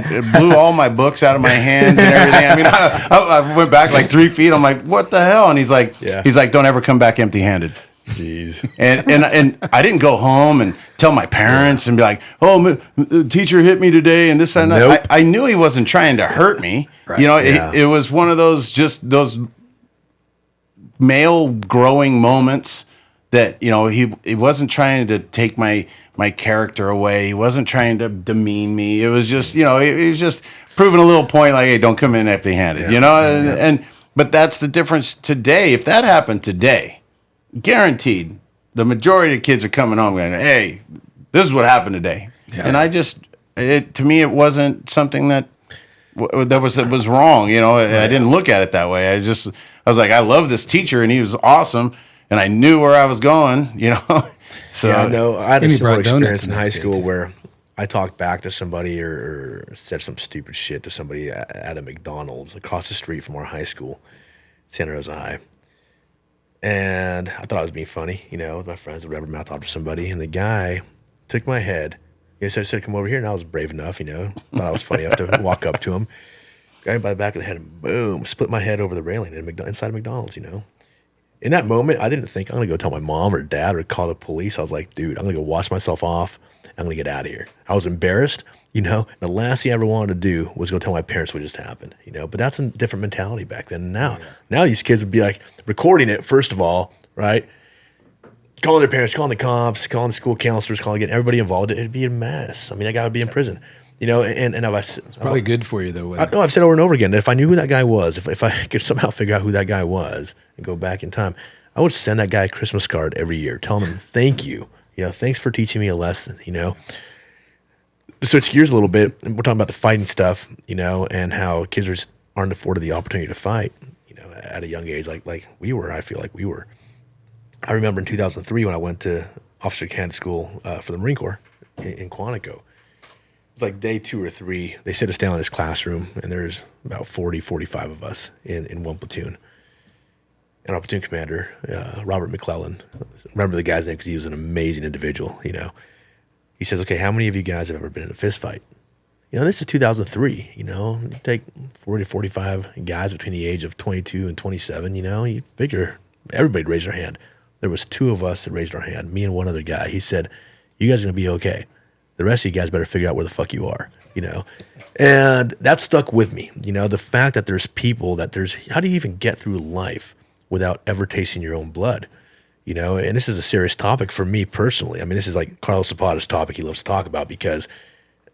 it blew all my books out of my hands and everything. I mean, I went back like 3 feet. I'm like, "What the hell?" And he's like, "Don't ever come back empty-handed." Jeez. And I didn't go home and tell my parents and be like, "Oh, the teacher hit me today," and this and that. Nope. I knew he wasn't trying to hurt me. Right. It was one of those male growing moments that he wasn't trying to take my character away. He wasn't trying to demean me. It was just he was just proving a little point like, "Hey, don't come in empty-handed," but that's the difference today. If that happened today, guaranteed the majority of kids are coming home going, "Hey, this is what happened today." And to me, it wasn't something that was wrong. You know, I didn't look at it that way. I was like, I love this teacher, and he was awesome, and I knew where I was going. You know, so Yeah, no, I had a And he similar brought donuts experience in the high next day, school too. where I talked back to somebody or said some stupid shit to somebody at a McDonald's across the street from our high school, Santa Rosa High. And I thought I was being funny, you know, with my friends or whatever, mouth off to somebody. And the guy took my head. He said, come over here. And I was brave enough, you know, thought I was funny enough to walk up to him. Guy by the back of the head and boom, split my head over the railing inside of McDonald's, you know. In that moment, I didn't think I'm going to go tell my mom or dad or call the police. I was like, dude, I'm going to go wash myself off. I'm going to get out of here. I was embarrassed, you know. And the last thing I ever wanted to do was go tell my parents what just happened, you know. But that's a different mentality back then. Now these kids would be like recording it, first of all, right? Calling their parents, calling the cops, calling the school counselors, getting everybody involved. It'd be a mess. I mean, that guy would be in prison, you know. And It's probably good for you though. I've said over and over again that if I knew who that guy was, if I could somehow figure out who that guy was and go back in time, I would send that guy a Christmas card every year telling him, thank you. You know, thanks for teaching me a lesson, you know. To switch gears a little bit, we're talking about the fighting stuff, you know, and how kids aren't afforded the opportunity to fight, you know, at a young age like we were. I feel like we were. I remember in 2003 when I went to officer candidate school for the Marine Corps in Quantico. It's like day 2 or 3. They sit us down in this classroom, and there's about 40, 45 of us in one platoon. And our platoon commander, Robert McClellan, remember the guy's name because he was an amazing individual, you know. He says, okay, how many of you guys have ever been in a fist fight? You know, this is 2003, you know. You take 40 to 45 guys between the age of 22 and 27, you know. You figure everybody raised their hand. There was 2 of us that raised our hand, me and one other guy. He said, you guys are going to be okay. The rest of you guys better figure out where the fuck you are, you know. And that stuck with me, you know, the fact that there's people how do you even get through life without ever tasting your own blood, you know? And this is a serious topic for me personally. I mean, this is like Carlos Zapata's topic he loves to talk about because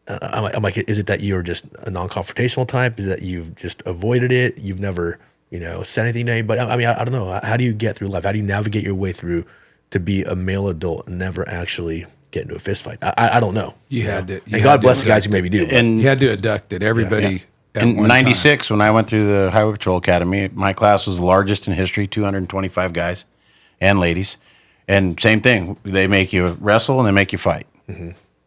I'm like, is it that you're just a non-confrontational type? Is it that you've just avoided it? You've never, you know, said anything to anybody? I mean, I don't know. How do you get through life? How do you navigate your way through to be a male adult and never actually get into a fist fight? I don't know. You had to. And God bless the guys who maybe do. but- and You had to abduct it. Everybody. at in one '96 when I went through the Highway Patrol Academy, my class was the largest in history, 225 guys and ladies. And same thing, they make you wrestle and they make you fight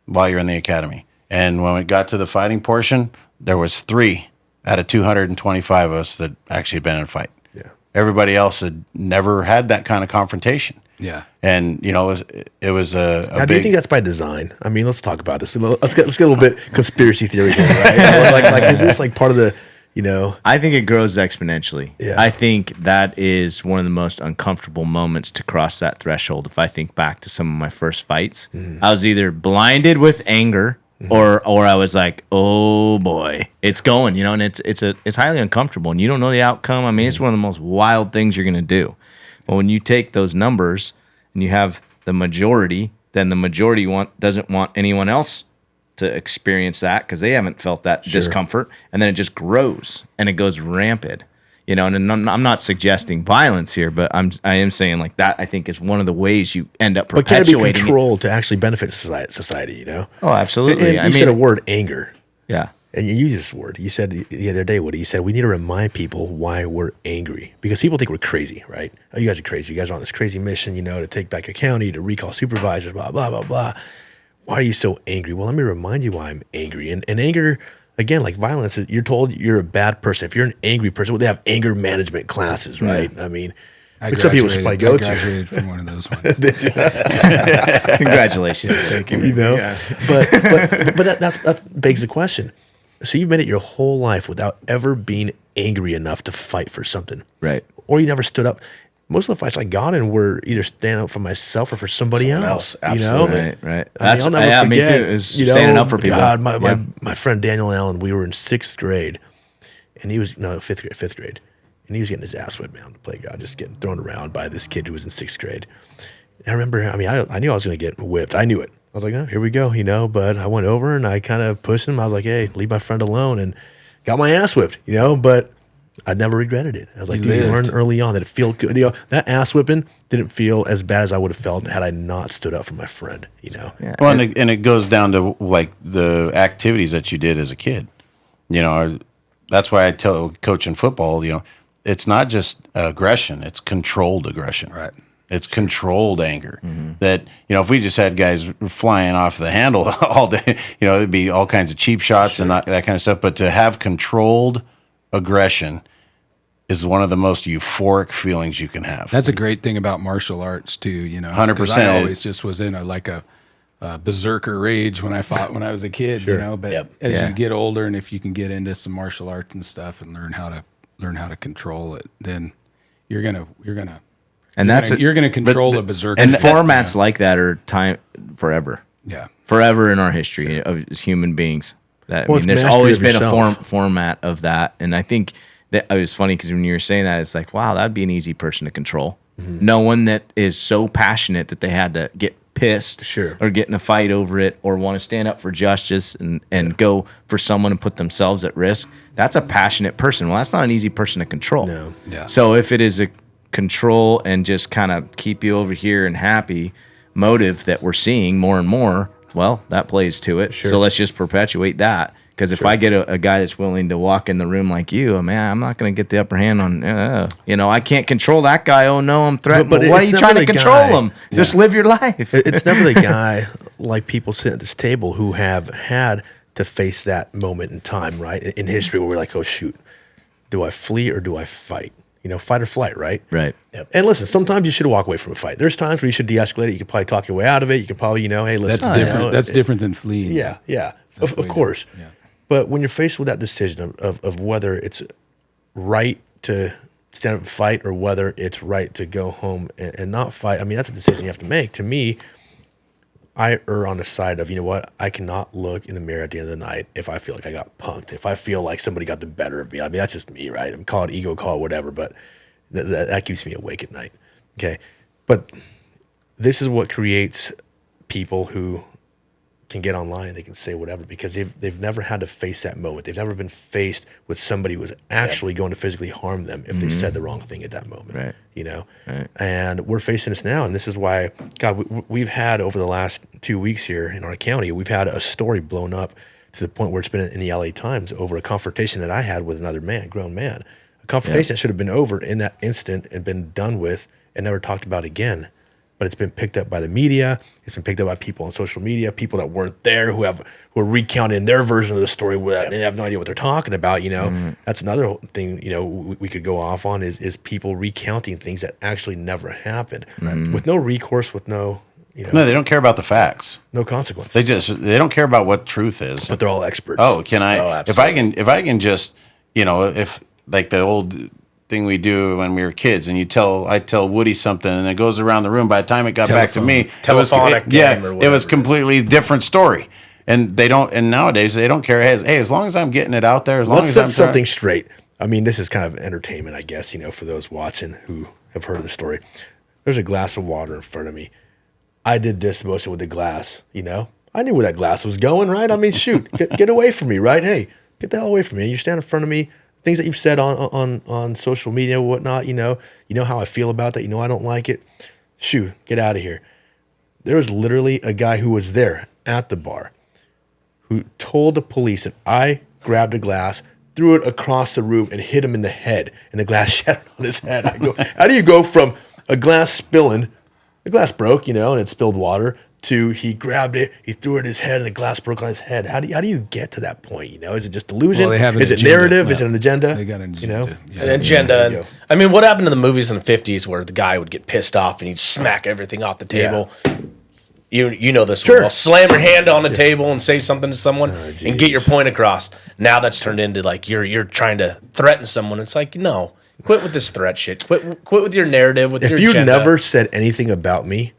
while you're in the academy. And when we got to the fighting portion, there was 3 out of 225 of us that actually had been in a fight. Yeah. Everybody else had never had that kind of confrontation. Yeah. And you know, it was a Now, big. do you think that's by design? I mean, let's talk about this. Let's get a little bit conspiracy theory here, right? like, is this like part of the, you know? I think it grows exponentially. Yeah. I think that is one of the most uncomfortable moments to cross that threshold. If I think back to some of my first fights, I was either blinded with anger or I was like, oh boy, it's going, you know, and it's highly uncomfortable and you don't know the outcome. I mean, it's one of the most wild things you're going to do. But when you take those numbers and you have the majority, then the majority doesn't want anyone else to experience that because they haven't felt that discomfort, and then it just grows and it goes rampant, you know. And I'm not suggesting violence here, but I am saying like that. I think is one of the ways you end up But can it perpetuating. be controlled to actually benefit society, you know? Oh, absolutely. And you said a word, anger. Yeah. And you used this word. You said the other day, Woody, you said we need to remind people why we're angry. Because people think we're crazy, right? Oh, you guys are crazy. You guys are on this crazy mission, you know, to take back your county, to recall supervisors, blah, blah, blah, blah. Why are you so angry? Well, let me remind you why I'm angry. And anger, again, like violence, you're told you're a bad person. If you're an angry person, well, they have anger management classes, right? I mean, which some people should probably go I to. graduated from one of those ones. Congratulations. Thank you. You know, Yeah. but that begs the question. So you've made it your whole life without ever being angry enough to fight for something, Right. or you never stood up. Most of the fights I got in were either standing up for myself or for somebody else. You know, Right. Right. I mean, I'll never yeah, me forget, too. It was you know, standing up for people. God, Yeah. my friend Daniel Allen, we were in 6th grade, and he was fifth grade, and he was getting his ass whipped down to play God, just getting thrown around by this kid who was in 6th grade. And I remember, I mean, I knew I was going to get whipped. I knew it. I was like, oh, here we go, you know. But I went over and I kind of pushed him. I was like, hey, leave my friend alone, and got my ass whipped, you know. But I never regretted it. I was like, You dude, you lived. learned early on that it felt good. You know, that ass whipping didn't feel as bad as I would have felt had I not stood up for my friend, you know? Yeah. Well, and it goes down to like the activities that you did as a kid. You know, that's why I tell coaching football, you know, it's not just aggression, it's controlled aggression. Right. It's controlled anger. That, you know, if we just had guys flying off the handle all day, you know, it'd be all kinds of cheap shots and that kind of stuff. But to have controlled aggression is one of the most euphoric feelings you can have. That's a great thing about martial arts too. You know, 100%. I always just was in a berserker rage when I fought when I was a kid. You know, but as Yeah. you get older, and if you can get into some martial arts and stuff and learn how to control it, then you're gonna And you're gonna control a berserker. and formats like that are time forever. Yeah. Forever in our history of as human beings. That Well, I mean, it's there's mastery always of been a yourself. format of that, and I think that it was funny because when you were saying that, it's like, wow, that'd be an easy person to control. No one that is so passionate that they had to get pissed, Sure. or get in a fight over it, or want to stand up for justice and go for someone and put themselves at risk. That's a passionate person. Well, that's not an easy person to control. No. Yeah. So if it is a control and just kind of keep you over here and happy motive that we're seeing more and more, well, that plays to it. So let's just perpetuate that. Because if I get a guy that's willing to walk in the room like you, man, I'm not going to get the upper hand on, you know, I can't control that guy. Oh, no, I'm threatened. But But why are it's you never trying to the control guy. him? Just live your life. It's never the guy like people sitting at this table who have had to face that moment in time, right? In history where we're like, oh, shoot, do I flee or do I fight? You know, fight or flight, right? Right. And listen, sometimes you should walk away from a fight. There's times where you should de-escalate it. You can probably talk your way out of it. You can probably, you know, hey, listen. That's you different. know, That's different than fleeing. Yeah, yeah, That's of way course. different. Yeah. But when you're faced with that decision of whether it's right to stand up and fight or whether it's right to go home and not fight, I mean, that's a decision you have to make. To me, I err on the side of, you know what, I cannot look in the mirror at the end of the night if I feel like I got punked, if I feel like somebody got the better of me. I mean, that's just me, right? I'm call it ego, call it whatever, but that keeps me awake at night. Okay. But this is what creates people who can get online, they can say whatever because they've never had to face that moment. They've never been faced with somebody who was actually going to physically harm them if they said the wrong thing at that moment. Right. You know? Right. And we're facing this now, and this is why, God, we've had over the last 2 weeks here in our county, we've had a story blown up to the point where it's been in the LA Times over a confrontation that I had with another man, grown man. A confrontation that should have been over in that instant and been done with and never talked about again. But it's been picked up by the media. It's been picked up by people on social media, people that weren't there who are recounting their version of the story where they have no idea what they're talking about. You know, that's another thing, you know, we could go off on is people recounting things that actually never happened with no recourse, with no, you know, No, they don't care about the facts. no consequence. They don't care about what truth is. But they're all experts. Oh, can I? Oh, if I can just, you know, if like the old thing we do when we were kids, and I tell Woody something, and it goes around the room. By the time it got back to me, Telephonic game or it was whatever. completely different story. And they don't. And nowadays they don't care. Hey, as long as I'm getting it out there, as long Let's as set I'm something straight. I mean, this is kind of entertainment, I guess, you know, for those watching who have heard of the story. There's a glass of water in front of me. I did this motion with the glass, you know. I knew where that glass was going, right? I mean, shoot, get away from me, right? Hey, get the hell away from me. You stand in front of me. Things that you've said on social media, whatnot, you know how I feel about that. You know I don't like it. Shoo, get out of here. There was literally a guy who was there at the bar who told the police that I grabbed a glass, threw it across the room, and hit him in the head, and the glass shattered on his head. I go, how do you go from a glass spilling, the glass broke, you know, and it spilled water, to he grabbed it, he threw it at his head, and the glass broke on his head. How do you get to that point? You know, is it just delusion? Well, they have an is it agenda. narrative? Yeah. Is it an agenda? They got an You know, agenda. Yeah. An agenda. There you And, go. I mean, what happened to the movies in the 50s where the guy would get pissed off and he'd smack everything off the table? You know this Sure. one. Well, slam your hand on the table and say something to someone and get your geez. point across. Now that's turned into like you're trying to threaten someone. It's like, no, quit with this threat shit. Quit with your narrative, with If your you agenda. never said anything about me,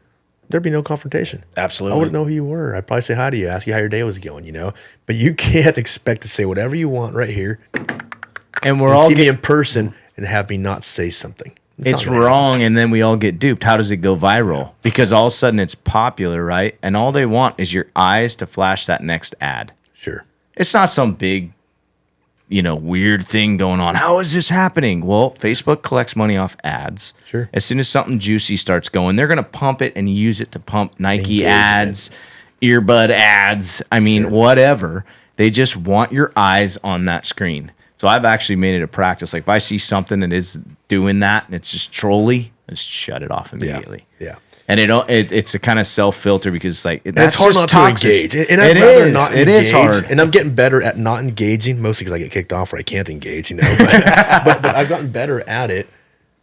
there'd be no confrontation. Absolutely. I wouldn't know who you were. I'd probably say hi to you, ask you how your day was going, you know. But you can't expect to say whatever you want right here And we're and all see me in person and have me not say something. it's not gonna wrong, and then we all get duped. How does it go viral? Because all of a sudden it's popular, right? And all they want is your eyes to flash that next ad. happen. Sure. It's not some big weird thing going on. How is this happening? Well, Facebook collects money off ads. Sure. As soon as something juicy starts going, they're going to pump it and use it to pump Nike Engagement. ads, earbud ads. I mean, whatever. They just want your eyes on that screen. So I've actually made it a practice. Like if I see something that is doing that and it's just trolly, I just shut it off immediately. Yeah. And it's a kind of self-filter because it's like It's hard just not toxic. to engage. And I'd rather not engage. It is hard. And I'm getting better at not engaging, mostly because I get kicked off or I can't engage, But I've gotten better at it.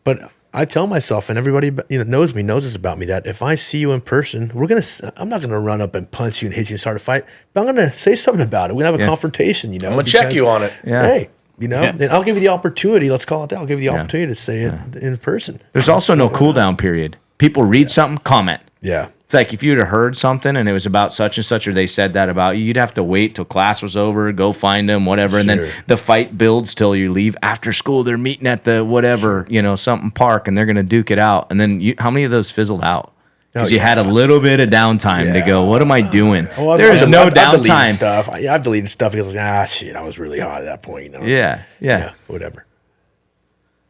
But I tell myself, and everybody knows this about me, that if I see you in person, I'm not gonna run up and punch you and hit you and start a fight, but I'm gonna say something about it. We're gonna have a confrontation, I'm gonna check you on it. Yeah. Hey, and I'll give you the opportunity. Let's call it that. I'll give you the opportunity to say it in person. There's also no cool down period. People read something, comment. Yeah. It's like if you'd have heard something and it was about such and such, or they said that about you, you'd have to wait till class was over, go find them, whatever. And then the fight builds till you leave. After school, they're meeting at the whatever, something park, and they're going to duke it out. And then how many of those fizzled out? Because you had a little bit of downtime to go, what am I doing? Well, There's no I've deleted downtime. stuff. I've deleted stuff because shit, I was really hot at that point. Yeah. Whatever.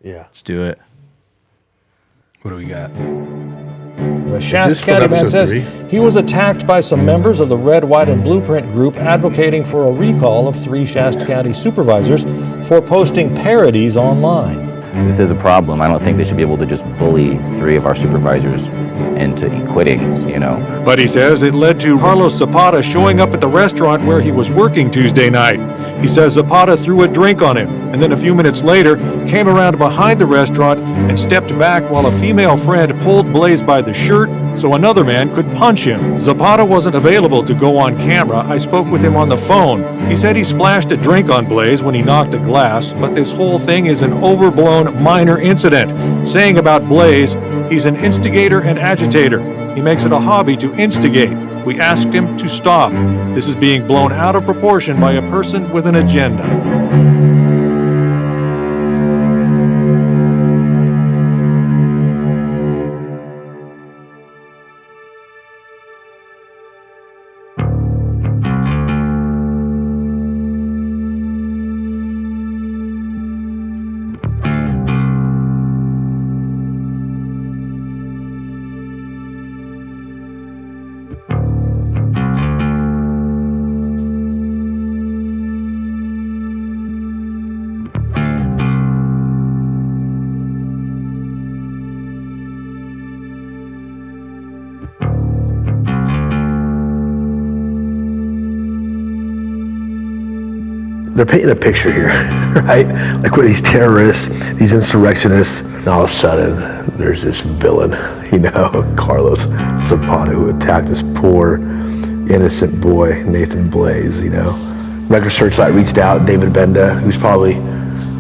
Yeah. Let's do it. What do we got? The this Shasta from County man episode says 3? he was attacked by some members of the Red, White, and Blueprint group advocating for a recall of 3 Shasta County supervisors for posting parodies online. This is a problem. I don't think they should be able to just bully 3 of our supervisors into quitting, But he says it led to Carlos Zapata showing up at the restaurant where he was working Tuesday night. He says Zapata threw a drink on him, and then a few minutes later came around behind the restaurant and stepped back while a female friend pulled Blaze by the shirt so another man could punch him. Zapata wasn't available to go on camera. I spoke with him on the phone. He said he splashed a drink on Blaze when he knocked a glass, but this whole thing is an overblown minor incident. Saying about Blaze, he's an instigator and agitator. He makes it a hobby to instigate. We asked him to stop. This is being blown out of proportion by a person with an agenda. They're painting a picture here, right? Like with these terrorists, these insurrectionists, and all of a sudden, there's this villain, Carlos Zapata, who attacked this poor, innocent boy, Nathan Blaze, Record Searchlight reached out, David Benda, who's probably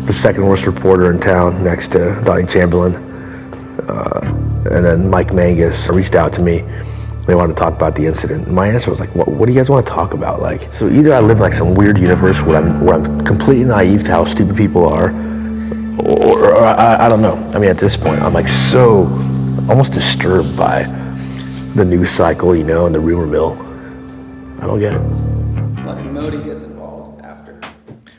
the second worst reporter in town next to Donnie Chamberlain, and then Mike Mangus reached out to me. They wanted to talk about the incident. My answer was like, what do you guys want to talk about? So either I live in like some weird universe where I'm completely naive to how stupid people are, or I don't know. I mean, at this point, I'm like so almost disturbed by the news cycle, and the rumor mill. I don't get it. Like Modi gets involved after.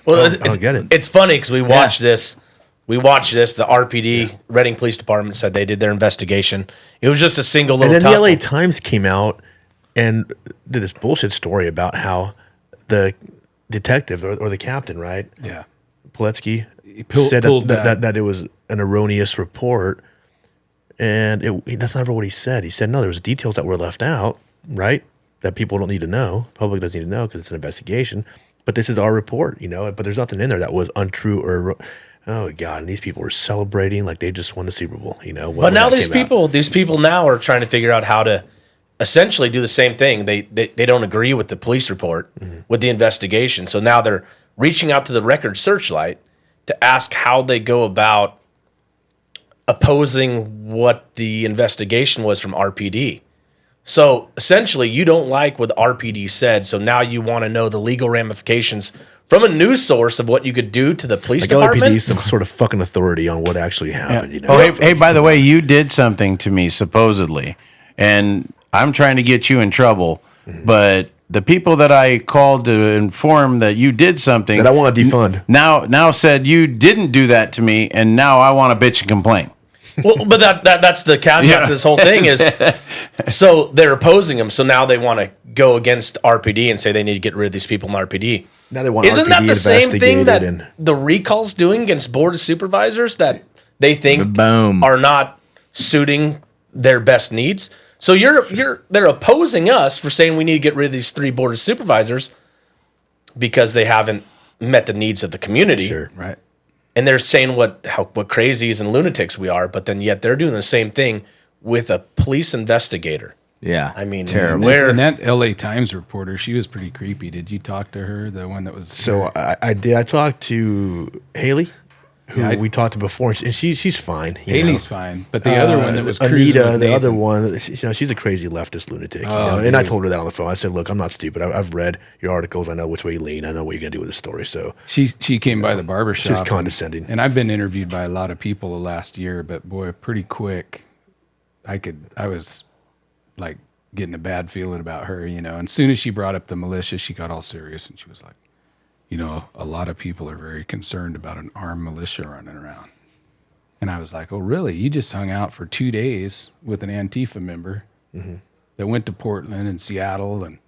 Well, I don't get it. It's funny because we watched this. We watched this. The RPD, Reading Police Department, said they did their investigation. It was just a single little. And then the LA Times came out and did this bullshit story about how the detective or the captain, right? Yeah. Poletsky pulled said that. that it was an erroneous report, and that's never what he said. He said no, there was details that were left out, right? That people don't need to know, public doesn't need to know because it's an investigation. But this is our report, But there's nothing in there that was untrue or. Oh God! And these people were celebrating like they just won the Super Bowl, But now these people now are trying to figure out how to essentially do the same thing. They don't agree with the police report, with the investigation. So now they're reaching out to the Record Searchlight to ask how they go about opposing what the investigation was from RPD. So essentially, you don't like what the RPD said. So now you want to know the legal ramifications from a news source of what you could do to the police department. LAPD is some sort of fucking authority on what actually happened. Oh, hey, by the way, you did something to me supposedly, and I'm trying to get you in trouble, but the people that I called to inform that you did something That I want to defund. now said you didn't do that to me, and now I want to bitch and complain. Well, but that's the caveat to this whole thing is, so they're opposing them. So now they want to go against RPD and say they need to get rid of these people in RPD. Now they want Isn't that RPD the same thing investigated that and- the recall's doing against board of supervisors that they think Boom. are not suiting their best needs? So they're opposing us for saying we need to get rid of these 3 board of supervisors because they haven't met the needs of the community. Sure. Right. And they're saying what crazies and lunatics we are, but then yet they're doing the same thing with a police investigator. Yeah. I mean, terrible. And that LA Times reporter, she was pretty creepy. Did you talk to her? The one that was So I did. I talked to Haley, who we talked to before, and she's fine. Haley's fine, but the other one that was cruising Anita, with the Nathan. other one, she's a crazy leftist lunatic. And I told her that on the phone. I said, "Look, I'm not stupid. I've read your articles. I know which way you lean. I know what you're gonna do with the story." So She came by the barbershop. she's condescending. And I've been interviewed by a lot of people the last year, but boy, pretty quick, I was like getting a bad feeling about her, And as soon as she brought up the militia, she got all serious and she was like, a lot of people are very concerned about an armed militia running around. And I was like, oh, really? You just hung out for 2 days with an Antifa member that went to Portland and Seattle and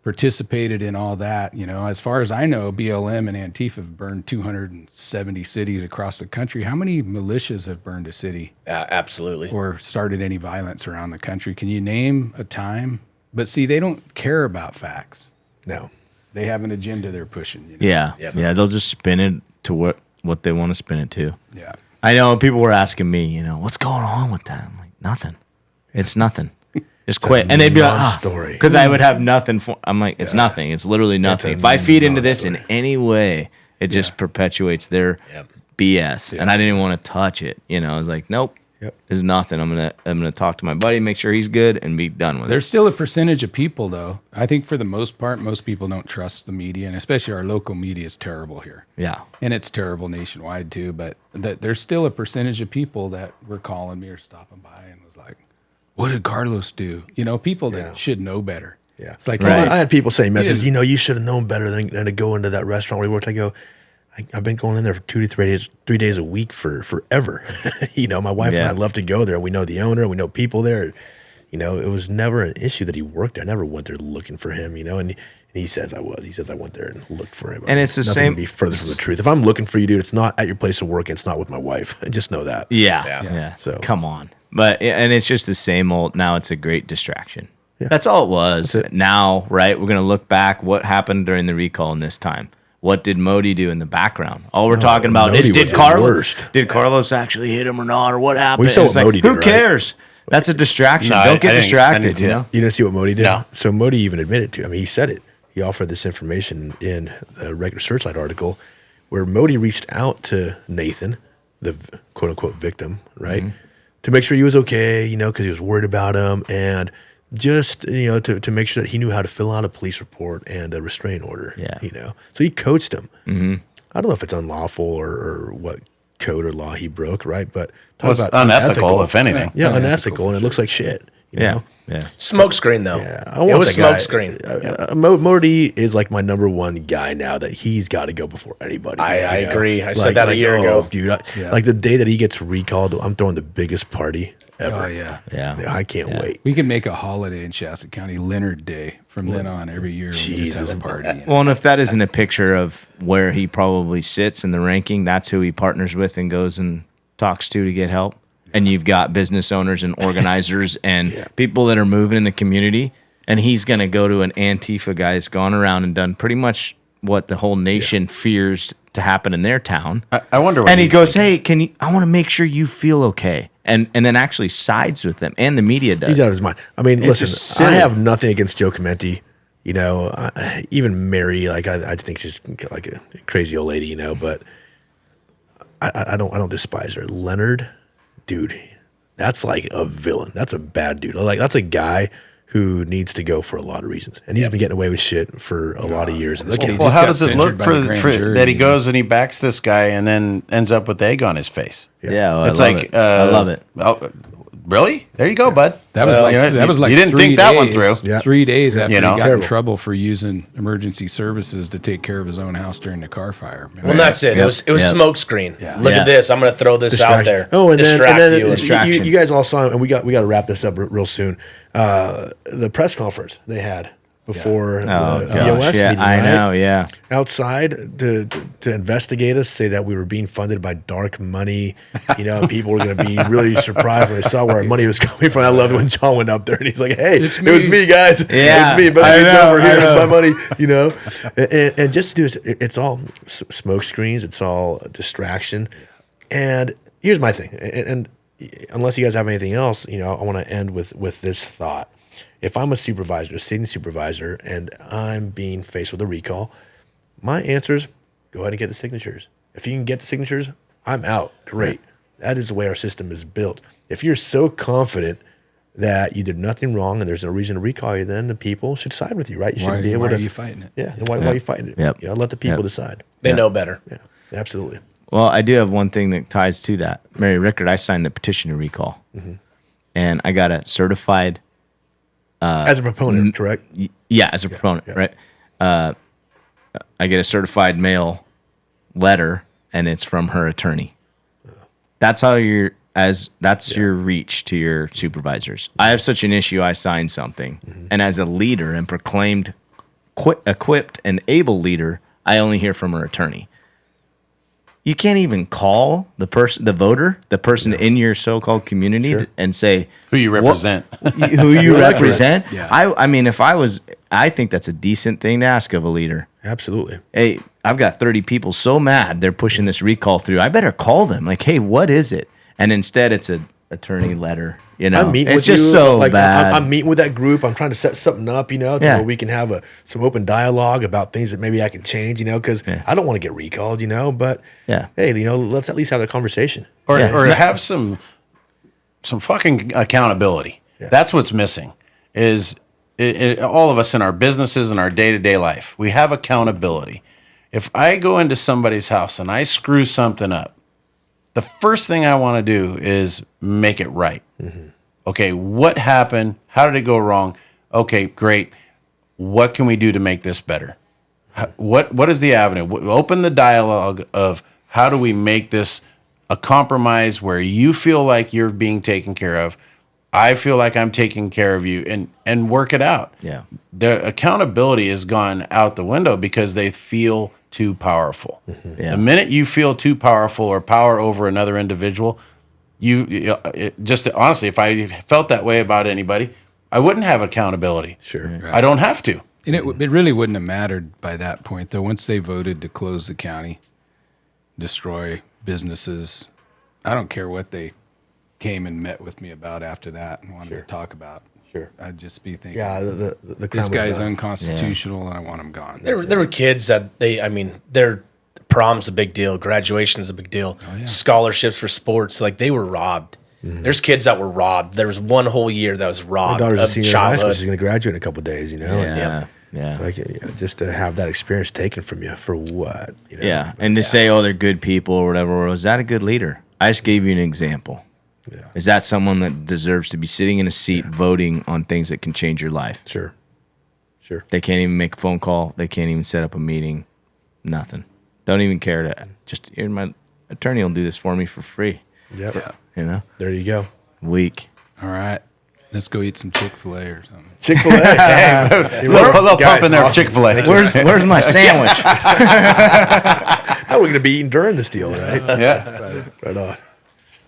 participated in all that. As far as I know, BLM and Antifa have burned 270 cities across the country. How many militias have burned a city? Absolutely. Or started any violence around the country? Can you name a time? But see, they don't care about facts. No. They have an agenda they're pushing. Yeah. Yeah. They'll just spin it to what they want to spin it to. Yeah. I know people were asking me, what's going on with that? I'm like, nothing. It's nothing. Just quit. And they'd be like, non-story. because I would have nothing for. I'm like, it's nothing. It's literally nothing. If I feed into this in any way, it just perpetuates their BS. And I didn't even want to touch it. I was like, nope. There's nothing. I'm gonna talk to my buddy, make sure he's good, and be done with it. There's still a percentage of people, though. I think for the most part, most people don't trust the media, and especially our local media is terrible here. Yeah. And it's terrible nationwide too. But there's still a percentage of people that were calling me or stopping by and was like, "What did Carlos do?" People that should know better. Yeah. It's like, Right. I had people saying messages, you should have known better than to go into that restaurant where we worked. I go, I've been going in there for 2 to 3 days a week for forever. My wife and I love to go there, and we know the owner, and we know people there. It was never an issue that he worked there. I never went there looking for him, and he says I was. He says I went there and looked for him. And it's the nothing same- Could be further from the truth. If I'm looking for you, dude, it's not at your place of work, and it's not with my wife. Just know that. Yeah. So- come on. But and it's just the same old. Now it's a great distraction. That's all it was. Now, right? We're gonna look back. What happened during the recall in this time? What did Modi do in the background? All we're talking about Modi is was the worst. Did Carlos actually hit him or not, or what happened? We saw It's what Modi who did, right? cares? That's a distraction. No, Don't get I distracted. didn't see that. You didn't see what Modi did? No. So Modi even admitted to. He said it. He offered this information in the regular Searchlight article where Modi reached out to Nathan, the quote unquote victim, right? To make sure he was okay, because he was worried about him, and just, to make sure that he knew how to fill out a police report and a restraining order. Yeah. So he coached him. I don't know if it's unlawful or what code or law he broke, right? But talk Well, it's unethical, if anything. Yeah, unethical, and it looks like shit. You know? Yeah. Smoke screen though. Yeah, It was smoke screen. Modi is like my number one guy now that he's got to go before anybody. I agree. I said that a year ago. Dude, like the day that he gets recalled, I'm throwing the biggest party ever. oh yeah. Yeah. I can't wait. We can make a holiday in Shasta County, Leonard Day, from then on every year. We just have a party. Well, and if that isn't a picture of where he probably sits in the ranking, that's who he partners with and goes and talks to get help. And you've got business owners and organizers and people that are moving in the community. And he's going to go to an Antifa guy that's gone around and done pretty much what the whole nation fears to happen in their town. I wonder what And he he's goes, hey, I want to make sure you feel okay. And then actually sides with them. And the media does. He's out of his mind. I mean, just listen, silly. I have nothing against Joe Clementi. Even Mary, I think she's like a crazy old lady, but I don't despise her. Leonard, dude, that's like a villain. That's a bad dude. Like that's a guy who needs to go for a lot of reasons, and he's been getting away with shit for a lot of years. And Well, Well, just how got does it censored look by the grand jury, that he goes and he backs this guy and then ends up with egg on his face? Yeah, well, It's I love like it. I love it. really? There you go, bud. That was like you didn't 3 think that days, one through. Yeah. 3 days after You know? he got Terrible. in trouble for using emergency services to take care of his own house during the car fire. Remember? Well, and that's it. Yep. It was Yep. smoke screen. Yeah. Look Yeah. at this. I'm going to throw this out Distraction. there. Oh, and distract then you. Distraction. you guys all saw, and we got to wrap this up real soon. The press conference they had before Oh, the gosh. BOS Yeah, meeting, I right? know. Yeah. Outside to investigate us, say that we were being funded by dark money. And people were going to be really surprised when they saw where our money was coming from. I loved when John went up there and he's like, "Hey, it was me, guys. Yeah, it was me. Best I news know, over. I Here's know. my money." And just to do this, it's all smoke screens. It's all distraction. And here's my thing. And unless you guys have anything else, I want to end with this thought. If I'm a supervisor, a sitting supervisor, and I'm being faced with a recall, my answer is go ahead and get the signatures. If you can get the signatures, I'm out. Great. That is the way our system is built. If you're so confident that you did nothing wrong and there's no reason to recall you, then the people should side with you, right? You shouldn't be able why to. are you fighting it? Yeah. Why are you fighting it? Yep. Let the people Yep. decide. They know better. Yeah. Absolutely. Well, I do have one thing that ties to that. Mary Rickard, I signed the petition to recall, and I got a certified. As a proponent, correct? Yeah, as a proponent, yeah. right? I get a certified mail letter, and it's from her attorney. That's how that's your reach to your supervisors. I have such an issue. I signed something, and as a leader and proclaimed equipped and able leader, I only hear from her attorney. You can't even call the person, the voter, the person in your so-called community Sure. and say Who you represent. who you represent. Yeah. I mean, I think that's a decent thing to ask of a leader. Absolutely. Hey, I've got 30 people so mad they're pushing this recall through. I better call them. Like, hey, what is it? And instead, it's an attorney letter. I'm meeting it's with just you. so like, bad. I'm meeting with that group. I'm trying to set something up, to Yeah. where we can have some open dialogue about things that maybe I can change, because I don't want to get recalled, but Yeah. hey, let's at least have a conversation. or Yeah. or have some fucking accountability. Yeah. That's what's missing. Is all of us in our businesses and our day-to-day life, we have accountability. If I go into somebody's house and I screw something up, the first thing I want to do is make it right. Okay, what happened? How did it go wrong? Okay, great. What can we do to make this better? What is the avenue? Open the dialogue of how do we make this a compromise where you feel like you're being taken care of, I feel like I'm taking care of you, and work it out. Yeah. The accountability has gone out the window because they feel too powerful. Yeah. The minute you feel too powerful or power over another individual, just honestly, if I felt that way about anybody, I wouldn't have accountability. Sure. I don't have to. And it really wouldn't have mattered by that point, though. Once they voted to close the county, destroy businesses, I don't care what they came and met with me about after that and wanted to talk about. Sure. I'd just be thinking, Yeah, the this crown was guy's done. unconstitutional and I want him gone. There were kids that their prom's a big deal, graduation's a big deal, scholarships for sports, like they were robbed. There's kids that were robbed. There was one whole year that was My robbed daughter's a of senior in high school. childhood. She's going to graduate in a couple of days, and, Yeah. it's like, just to have that experience taken from you for what? Yeah. And to say, oh, they're good people or whatever, was that a good leader? I just gave you an example. Yeah. Is that someone that deserves to be sitting in a seat voting on things that can change your life? Sure. They can't even make a phone call. They can't even set up a meeting. Nothing. Don't even care to just, here, my attorney will do this for me for free. Yep. There you go. Week. All right. Let's go eat some Chick-fil-A or something. Chick-fil-A. Hey, little pump in there for Chick-fil-A. Where's my sandwich? How are we going to be eating during this deal, right? Yeah. Right on.